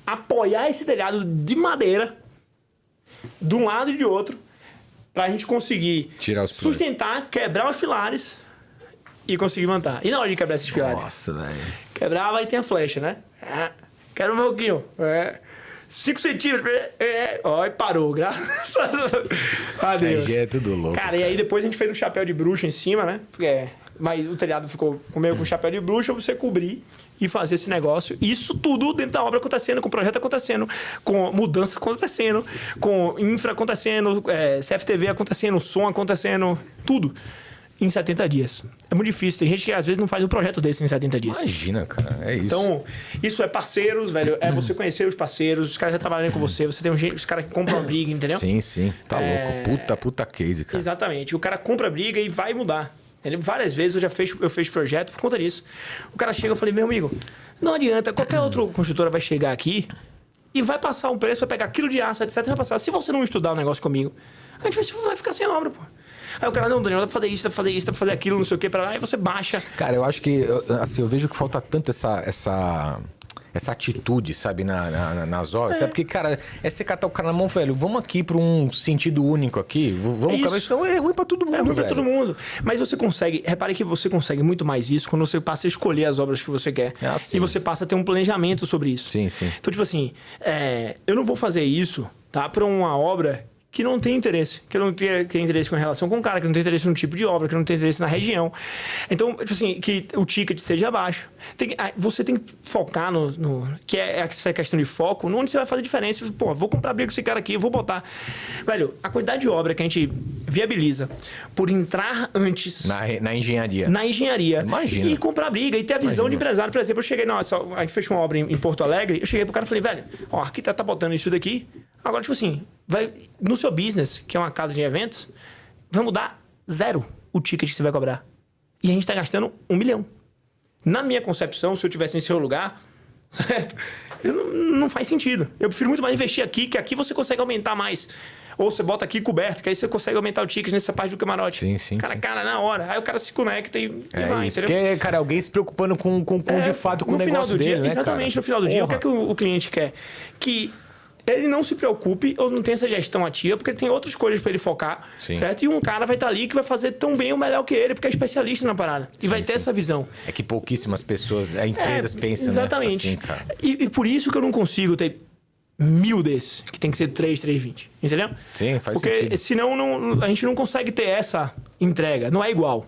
S2: apoiar esse telhado de madeira de um lado e de outro, pra gente conseguir sustentar, quebrar os pilares e conseguir manter. E na hora de quebrar esses pilares?
S3: Nossa, velho.
S2: Quebrar, aí tem a flecha, né? Quero um pouquinho. 5 centímetros. Ó, e parou, graças a Deus.
S3: Aí já é tudo louco.
S2: Cara, e aí depois a gente fez um chapéu de bruxa em cima, né? Mas o telhado ficou meio com chapéu de bruxa pra você cobrir e fazer esse negócio. Isso tudo dentro da obra acontecendo, com o projeto acontecendo, com mudança acontecendo, com infra acontecendo, CFTV acontecendo, som acontecendo, tudo. Em 70 dias. É muito difícil. Tem gente que às vezes não faz um projeto desse em 70 dias.
S3: Imagina, cara. É isso.
S2: Então, isso é parceiros, velho. É você conhecer os parceiros, os caras já trabalham com você. Você tem os caras que compram a briga, entendeu?
S3: Sim. Tá louco. Puta case, cara.
S2: Exatamente. O cara compra a briga e vai mudar. Entendeu? Várias vezes eu fiz projeto por conta disso. O cara chega e eu falei, meu amigo, não adianta. Qualquer outra construtora vai chegar aqui e vai passar um preço, vai pegar quilo de aço, etc. Vai passar. Se você não estudar o negócio comigo, a gente vai ficar sem obra, pô. Aí o cara, não, Daniel, dá pra fazer isso, dá pra fazer isso, dá pra fazer aquilo, não sei o que, aí você baixa.
S3: Cara, eu acho que, assim, eu vejo que falta tanto essa atitude, sabe, nas obras, sabe? Porque, cara, você catar o cara na mão, velho, vamos aqui pra um sentido único aqui, vamos caber, senão é ruim pra todo mundo,
S2: É ruim
S3: velho.
S2: pra todo mundo. Mas você consegue, repare que você consegue muito mais isso quando você passa a escolher as obras que você quer. E você passa a ter um planejamento sobre isso.
S3: Sim.
S2: Então, tipo assim, eu não vou fazer isso, tá, pra uma obra que não tem interesse, que não tem interesse com relação com o cara, que não tem interesse no tipo de obra, que não tem interesse na região. Então, tipo assim, que o ticket seja baixo. Você tem que focar que é essa questão de foco, onde você vai fazer diferença. Pô, vou comprar briga com esse cara aqui, vou botar. Velho, a quantidade de obra que a gente viabiliza por entrar antes...
S3: Na engenharia.
S2: Na engenharia.
S3: Imagina.
S2: E comprar briga, e ter a visão de empresário. Por exemplo, eu cheguei, a gente fechou uma obra em Porto Alegre, eu cheguei pro cara e falei, velho, ó, o arquiteto tá botando isso daqui. Agora, tipo assim, no seu business, que é uma casa de eventos, vai mudar 0 o ticket que você vai cobrar. E a gente tá gastando 1 milhão. Na minha concepção, se eu tivesse em seu lugar, certo? Não faz sentido. Eu prefiro muito mais investir aqui, que aqui você consegue aumentar mais. Ou você bota aqui coberto, que aí você consegue aumentar o ticket nessa parte do camarote.
S3: Sim.
S2: Cara, na hora. Aí o cara se conecta e vai,
S3: isso,
S2: entendeu?
S3: Porque, cara, alguém se preocupando de fato com o negócio dele, né,
S2: exatamente,
S3: cara?
S2: no final do dia. O que é que o cliente quer? Que ele não se preocupe ou não tem essa gestão ativa, porque ele tem outras coisas para ele focar, certo? E um cara vai estar ali que vai fazer tão bem ou melhor que ele, porque é especialista na parada. E vai ter essa visão.
S3: É que pouquíssimas pessoas, empresas pensam,
S2: exatamente.
S3: Né? Assim, cara.
S2: E por isso que eu não consigo ter 1000 desses, que tem que ser 320, entendeu?
S3: Sim, faz
S2: porque
S3: sentido.
S2: Senão a gente não consegue ter essa entrega, não é igual.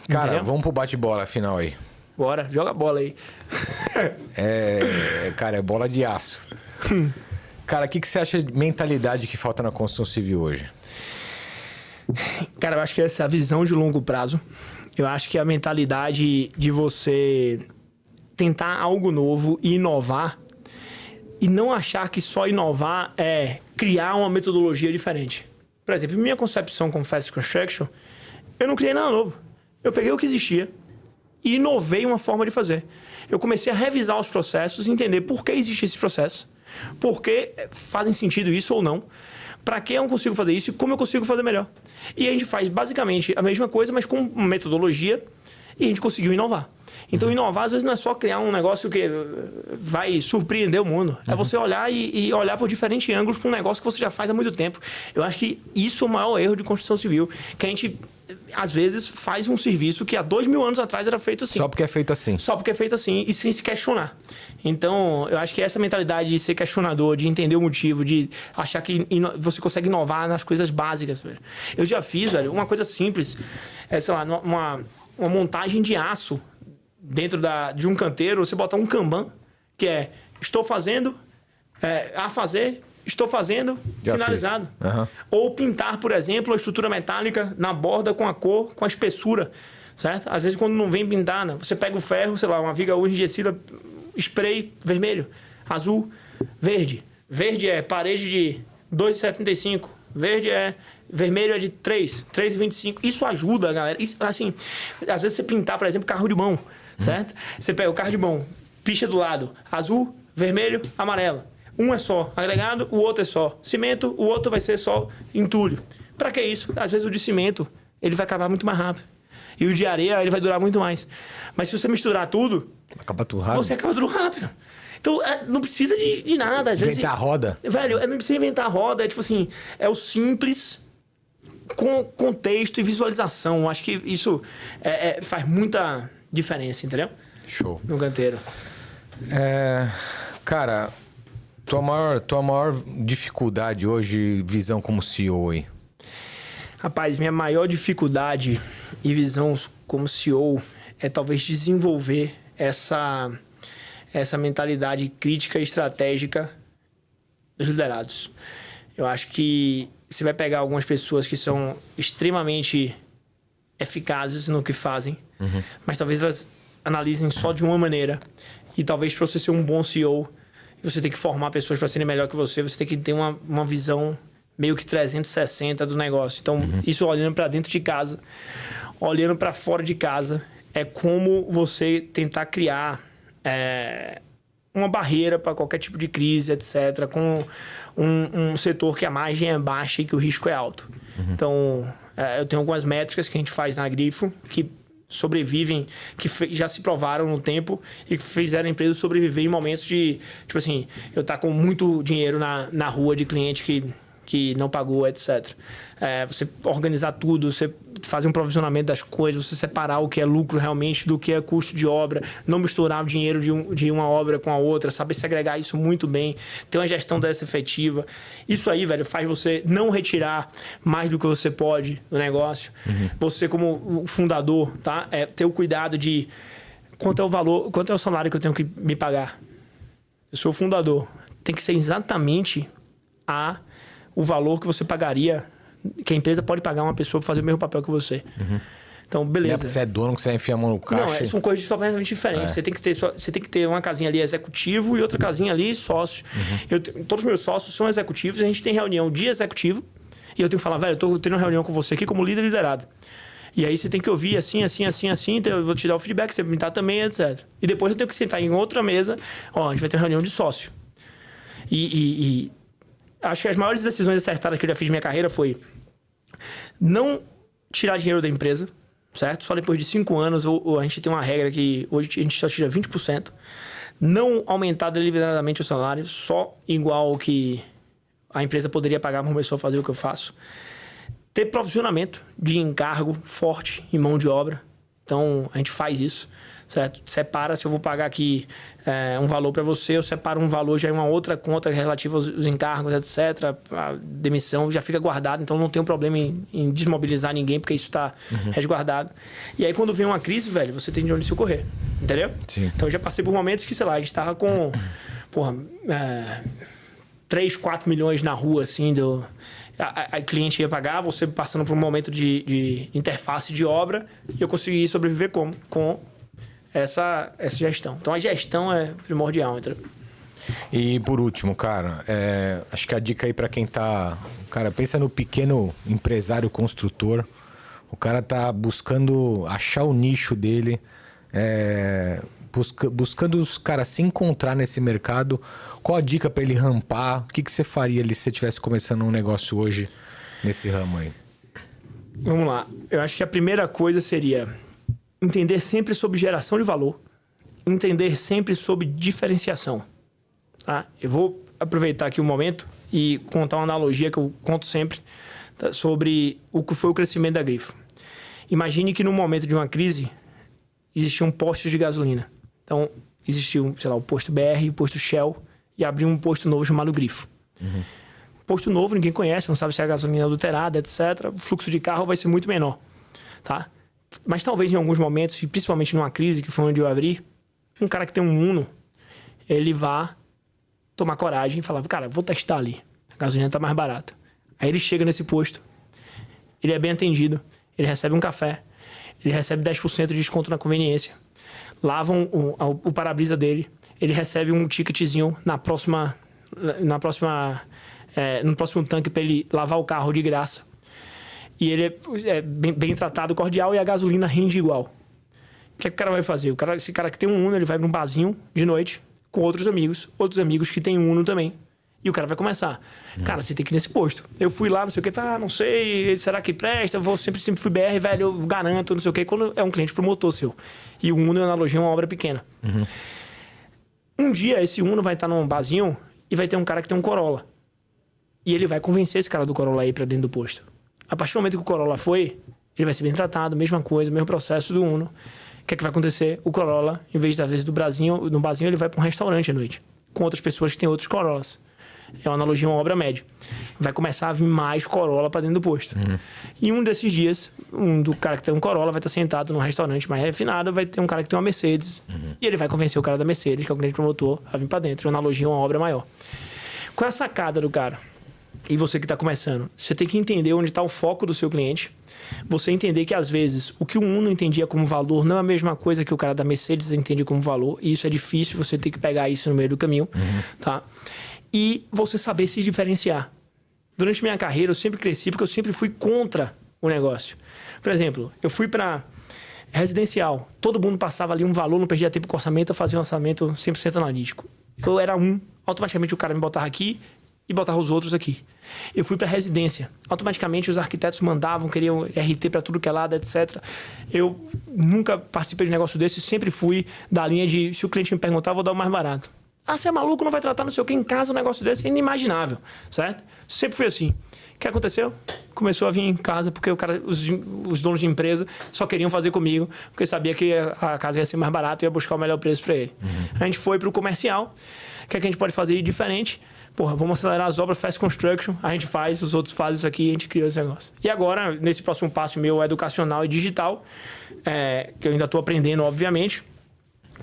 S3: Cara,
S2: entendeu?
S3: vamos pro bate-bola final aí.
S2: Bora, joga a bola aí.
S3: Cara, é bola de aço. Cara, o que você acha de mentalidade que falta na construção civil hoje?
S2: Cara, eu acho que essa é a visão de longo prazo. Eu acho que a mentalidade de você tentar algo novo e inovar, e não achar que só inovar é criar uma metodologia diferente. Por exemplo, minha concepção com Fast Construction, eu não criei nada novo. Eu peguei o que existia e inovei uma forma de fazer. Eu comecei a revisar os processos e entender por que existe esse processo, por que fazem sentido isso ou não, para que eu não consigo fazer isso e como eu consigo fazer melhor. E a gente faz basicamente a mesma coisa, mas com metodologia, e a gente conseguiu inovar. Então, inovar, às vezes, não é só criar um negócio que vai surpreender o mundo. É você olhar e olhar por diferentes ângulos para um negócio que você já faz há muito tempo. Eu acho que isso é o maior erro de construção civil, que a gente, às vezes, faz um serviço que há 2000 anos atrás era feito assim.
S3: Só porque é feito assim.
S2: Só porque é feito assim e sem se questionar. Então, eu acho que essa mentalidade de ser questionador, de entender o motivo, de achar que você consegue inovar nas coisas básicas, velho. Eu já fiz, velho, uma coisa simples, sei lá, uma montagem de aço dentro de um canteiro, você botar um Kanban, que é estou fazendo, a fazer, estou fazendo,
S3: já
S2: finalizado.
S3: Uhum.
S2: Ou pintar, por exemplo, a estrutura metálica na borda com a cor, com a espessura, certo? Às vezes quando não vem pintar, né? Você pega o ferro, sei lá, uma viga enrijecida, spray vermelho, azul, verde. Verde é parede de 2,75. Vermelho é de 3,25. Isso ajuda, galera. Isso, assim, às vezes você pintar, por exemplo, carro de mão, certo? Você pega o carro de mão, picha do lado, azul, vermelho, amarelo. Um é só agregado, o outro é só cimento, o outro vai ser só entulho. Pra que isso? Às vezes o de cimento, ele vai acabar muito mais rápido. E o de areia, ele vai durar muito mais. Mas se você misturar tudo,
S3: acaba tudo rápido.
S2: você acaba tudo rápido. Então, não precisa de nada. Às vezes,
S3: Inventar a roda.
S2: Velho, não precisa inventar a roda. É tipo assim, é o simples com contexto e visualização. Acho que isso faz muita diferença, entendeu?
S3: Show.
S2: No canteiro.
S3: Cara, tua maior dificuldade hoje, visão como CEO aí?
S2: Rapaz, minha maior dificuldade e visão como CEO é talvez desenvolver essa mentalidade crítica e estratégica dos liderados. Eu acho que você vai pegar algumas pessoas que são extremamente eficazes no que fazem, mas talvez elas analisem só de uma maneira. E talvez para você ser um bom CEO, você tem que formar pessoas para serem melhor que você tem que ter uma visão meio que 360 do negócio. Então, isso olhando para dentro de casa, olhando para fora de casa, é como você tentar criar uma barreira para qualquer tipo de crise, etc., com um setor que a margem é baixa e que o risco é alto. Então, eu tenho algumas métricas que a gente faz na Grifo que sobrevivem, que já se provaram no tempo e que fizeram a empresa sobreviver em momentos de, tipo assim, eu tá com muito dinheiro na rua de cliente que não pagou, etc. Você organizar tudo, você fazer um provisionamento das coisas, você separar o que é lucro realmente do que é custo de obra, não misturar o dinheiro de uma obra com a outra, saber segregar isso muito bem, ter uma gestão dessa efetiva. Isso aí, velho, faz você não retirar mais do que você pode do negócio. Você, como fundador, tá? Ter o cuidado de quanto é o valor, quanto é o salário que eu tenho que me pagar. Eu sou o fundador. Tem que ser exatamente o valor que você pagaria, que a empresa pode pagar uma pessoa para fazer o mesmo papel que você. Então, beleza.
S3: Não é porque você é dono que você vai enfiar a mão no caixa.
S2: Não, são coisas completamente diferentes. Você tem que ter uma casinha ali executivo e outra casinha ali sócio. Todos os meus sócios são executivos, a gente tem reunião de executivo e eu tenho que falar, velho, eu tô tendo uma reunião com você aqui como líder liderado. E aí você tem que ouvir assim, então eu vou te dar o feedback, você me dá também, etc. E depois eu tenho que sentar em outra mesa, a gente vai ter uma reunião de sócio. E acho que as maiores decisões acertadas que eu já fiz na minha carreira foi não tirar dinheiro da empresa, certo? Só depois de 5 anos, ou a gente tem uma regra que hoje a gente só tira 20%. Não aumentar deliberadamente o salário, só igual o que a empresa poderia pagar para uma pessoa fazer o que eu faço. Ter provisionamento de encargo forte em mão de obra. Então, a gente faz isso, certo? Separa, se eu vou pagar aqui um valor para você, eu separo um valor já em uma outra conta relativa aos encargos, etc. A demissão já fica guardada, então não tem um problema em desmobilizar ninguém, porque isso está resguardado. E aí, quando vem uma crise, velho, você tem de onde socorrer, entendeu?
S3: Sim.
S2: Então, eu já passei por momentos que, sei lá, a gente estava com 3, 4 milhões na rua, assim, a cliente ia pagar, você passando por um momento de interface de obra, e eu consegui sobreviver com essa gestão. Então, a gestão é primordial, entendeu?
S3: E por último, cara, acho que a dica aí pra quem tá... Cara, pensa no pequeno empresário construtor. O cara tá buscando achar o nicho dele, buscando os caras se encontrar nesse mercado. Qual a dica para ele rampar? O que você faria ali se você estivesse começando um negócio hoje nesse ramo aí?
S2: Vamos lá. Eu acho que a primeira coisa seria entender sempre sobre geração de valor, entender sempre sobre diferenciação. Tá? Eu vou aproveitar aqui um momento e contar uma analogia que eu conto sempre, tá? Sobre o que foi o crescimento da Grifo. Imagine que no momento de uma crise existiam postos de gasolina. Então, existiu, sei lá, o posto BR, o posto Shell, e abriu um posto novo chamado Grifo. Posto novo, ninguém conhece, não sabe se é a gasolina adulterada, etc. O fluxo de carro vai ser muito menor, tá? Mas talvez em alguns momentos, e principalmente numa crise, que foi onde eu abri, um cara que tem um Uno, ele vá tomar coragem e falar, cara, vou testar ali, a gasolina tá mais barata. Aí ele chega nesse posto, ele é bem atendido, ele recebe um café, ele recebe 10% de desconto na conveniência, lavam o para-brisa dele, ele recebe um ticketzinho no próximo tanque para ele lavar o carro de graça. E ele é bem tratado, cordial, e a gasolina rende igual. O que o cara vai fazer? Esse cara que tem um Uno, ele vai para um barzinho de noite com outros amigos que tem um Uno também. E o cara vai começar. Cara, você tem que ir nesse posto. Eu fui lá, não sei o que, não sei, será que presta? Eu sempre fui BR, velho, eu garanto, não sei o que. Quando é um cliente promotor seu. E o Uno, na analogia, é uma obra pequena. Um dia, esse Uno vai estar num barzinho e vai ter um cara que tem um Corolla. E ele vai convencer esse cara do Corolla aí pra dentro do posto. A partir do momento que o Corolla foi, ele vai ser bem tratado, mesma coisa, mesmo processo do Uno. O que é que vai acontecer? O Corolla, em vez de, às vezes, no barzinho, ele vai pra um restaurante à noite, com outras pessoas que têm outros Corollas. É uma analogia a uma obra média. Vai começar a vir mais Corolla pra dentro do posto. E um desses dias, do cara que tem um Corolla vai estar sentado num restaurante mais refinado, vai ter um cara que tem uma Mercedes. E ele vai convencer o cara da Mercedes, que é o grande promotor, a vir pra dentro. É uma analogia a uma obra maior. Qual é a sacada do cara? E você que está começando, você tem que entender onde está o foco do seu cliente. Você entender que, às vezes, o que o Uno entendia como valor não é a mesma coisa que o cara da Mercedes entende como valor. E isso é difícil, você tem que pegar isso no meio do caminho, tá? E você saber se diferenciar. Durante minha carreira, eu sempre cresci porque eu sempre fui contra o negócio. Por exemplo, eu fui para residencial. Todo mundo passava ali um valor, não perdia tempo com orçamento, eu fazia um orçamento 100% analítico. Eu era automaticamente o cara me botava aqui e botava os outros aqui. Eu fui para residência. Automaticamente os arquitetos mandavam, queriam RT para tudo que é lado, etc. Eu nunca participei de um negócio desse, sempre fui da linha de, se o cliente me perguntar, vou dar o mais barato. Ah, você é maluco, não vai tratar não sei o que em casa, um negócio desse é inimaginável, certo? Sempre fui assim. O que aconteceu? Começou a vir em casa porque os donos de empresa só queriam fazer comigo, porque sabia que a casa ia ser mais barata e ia buscar o melhor preço para ele. A gente foi para o comercial. O que é que a gente pode fazer de diferente? Porra, vamos acelerar as obras, fast construction, a gente faz, os outros fazem isso aqui, a gente criou esse negócio. E agora, nesse próximo passo meu educacional e digital, que eu ainda estou aprendendo, obviamente,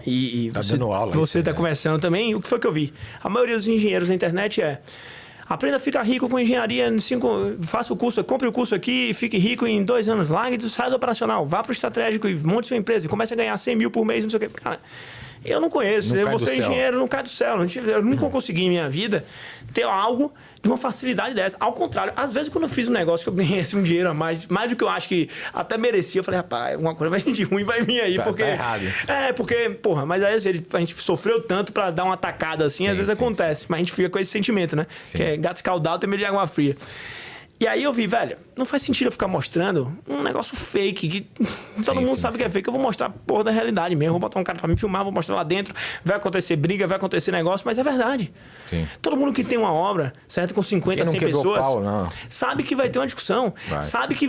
S2: e
S3: tá dando aula.
S2: Você está começando também, o que foi que eu vi? A maioria dos engenheiros na internet aprenda a ficar rico com engenharia, faça o curso, compre o curso aqui, fique rico em 2 anos, largue do saia do operacional, vá para o estratégico e monte sua empresa e comece a ganhar 100 mil por mês, não sei o quê. Cara, eu não conheço, eu vou ser engenheiro, não cai do céu. Eu nunca consegui em minha vida ter algo de uma facilidade dessa. Ao contrário, às vezes quando eu fiz um negócio que eu ganhei um dinheiro a mais do que eu acho que até merecia, eu falei, rapaz, alguma coisa vai de ruim vai vir aí.
S3: Tá errado.
S2: Porque, porra, mas aí às vezes a gente sofreu tanto pra dar uma tacada assim, às vezes acontece. Mas a gente fica com esse sentimento, né? Que é gato escaldado tem medo de água fria. E aí eu vi, velho, não faz sentido eu ficar mostrando um negócio fake, que todo mundo sabe que é fake. Eu vou mostrar a porra da realidade mesmo. Vou botar um cara pra me filmar, vou mostrar lá dentro. Vai acontecer briga, vai acontecer negócio, mas é verdade.
S3: Sim.
S2: Todo mundo que tem uma obra, certo? Com 50, 100 pessoas, sabe que vai ter uma discussão. Sabe que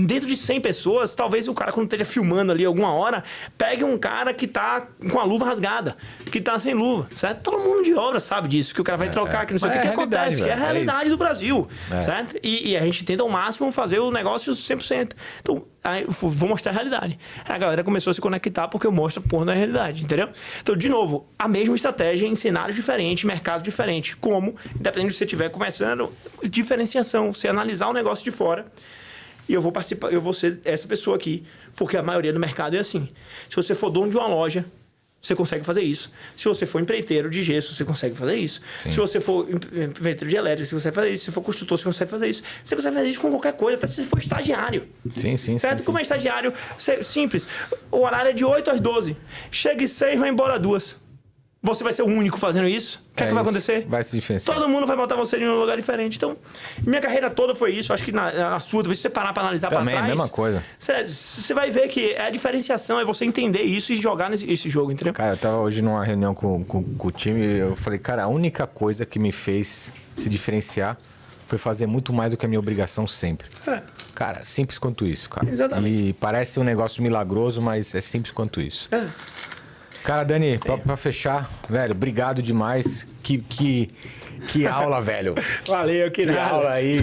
S2: dentro de 100 pessoas, talvez o cara, quando esteja filmando ali alguma hora, pegue um cara que tá com a luva rasgada, que tá sem luva, certo? Todo mundo de obra sabe disso, que o cara vai trocar, que não sei o que acontece, que é a realidade do Brasil, certo? E a gente tenta ao máximo fazer o negócio 100%. Então, aí eu vou mostrar a realidade. A galera começou a se conectar porque eu mostro a porra da realidade, entendeu? Então, de novo, a mesma estratégia em cenários diferentes, mercados diferentes. Como, independente de você estiver começando, diferenciação. Você analisar o negócio de fora e eu vou participar, eu vou ser essa pessoa aqui, porque a maioria do mercado é assim. Se você for dono de uma loja, você consegue fazer isso. Se você for empreiteiro de gesso, você consegue fazer isso. Sim. Se você for empreiteiro de elétrica, você consegue fazer isso. Se for construtor, você consegue fazer isso. Você consegue fazer isso com qualquer coisa, até se você for estagiário.
S3: Sim.
S2: Certo? Como é estagiário, simples. O horário é de 8 às 12. Chega às 6, vai embora às 2. Você vai ser o único fazendo isso? O que é que vai acontecer?
S3: Vai se diferenciar.
S2: Todo mundo vai botar você em um lugar diferente. Então, minha carreira toda foi isso. Acho que na sua, se você parar para analisar para trás...
S3: Também é a mesma coisa.
S2: Você vai ver que a diferenciação é você entender isso e jogar esse jogo, entendeu?
S3: Cara, eu tava hoje numa reunião com o time e eu falei, cara, a única coisa que me fez se diferenciar foi fazer muito mais do que a minha obrigação sempre. Cara, simples quanto isso, cara.
S2: Exatamente.
S3: E parece um negócio milagroso, mas é simples quanto isso. Cara, Dani, pra fechar, velho, obrigado demais. Que aula, velho.
S2: Valeu,
S3: que
S2: nada.
S3: aula aí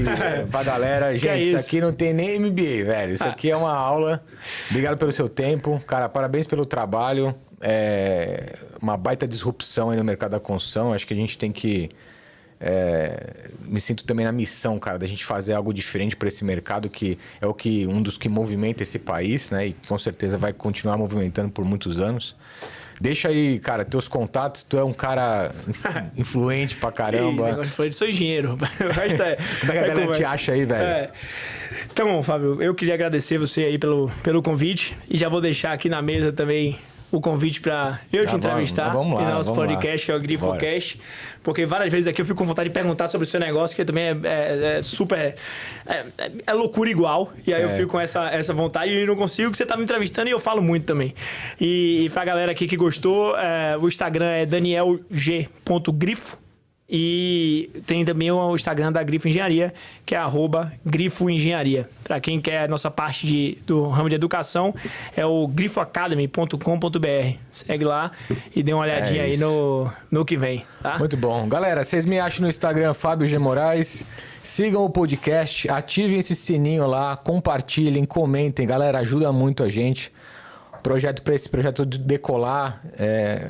S3: pra galera. Gente, isso aqui não tem nem MBA, velho. Isso aqui é uma aula. Obrigado pelo seu tempo. Cara, parabéns pelo trabalho. É uma baita disrupção aí no mercado da construção. Acho que a gente tem que... me sinto também na missão, cara, da gente fazer algo diferente para esse mercado, que é um dos que movimenta esse país, né? E com certeza vai continuar movimentando por muitos anos. Deixa aí, cara, teus contatos. Tu é um cara influente pra caramba.
S2: Eu sou engenheiro.
S3: Como é que a galera te acha aí, velho?
S2: Então, Fábio, eu queria agradecer você aí pelo convite. E já vou deixar aqui na mesa também o convite para eu te entrevistar
S3: vamos lá,
S2: no nosso podcast, que é o GrifoCast. Porque várias vezes aqui eu fico com vontade de perguntar sobre o seu negócio, que também é super... É loucura igual. E aí eu fico com essa vontade e não consigo, que você tá me entrevistando e eu falo muito também. E pra galera aqui que gostou, o Instagram é danielg.grifo. E tem também o Instagram da Grifo Engenharia, que é @grifoengenharia. Para quem quer a nossa parte do ramo de educação, é o grifoacademy.com.br. Segue lá e dê uma olhadinha aí no que vem. Tá?
S3: Muito bom. Galera, vocês me acham no Instagram, Fábio G. Moraes. Sigam o podcast, ativem esse sininho lá, compartilhem, comentem. Galera, ajuda muito a gente. Para esse projeto decolar,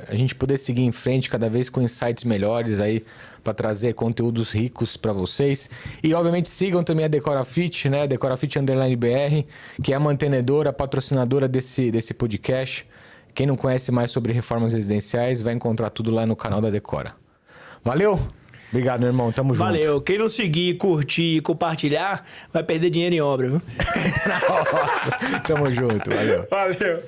S3: a gente poder seguir em frente cada vez com insights melhores aí para trazer conteúdos ricos para vocês. E obviamente sigam também a DecoraFit, né? DecoraFit _BR, que é a mantenedora, patrocinadora desse podcast. Quem não conhece mais sobre reformas residenciais vai encontrar tudo lá no canal da Decora. Valeu! Obrigado, meu irmão. Tamo junto.
S2: Valeu. Quem não seguir, curtir e compartilhar, vai perder dinheiro em obra, viu?
S3: Tamo junto. Valeu.
S2: Valeu.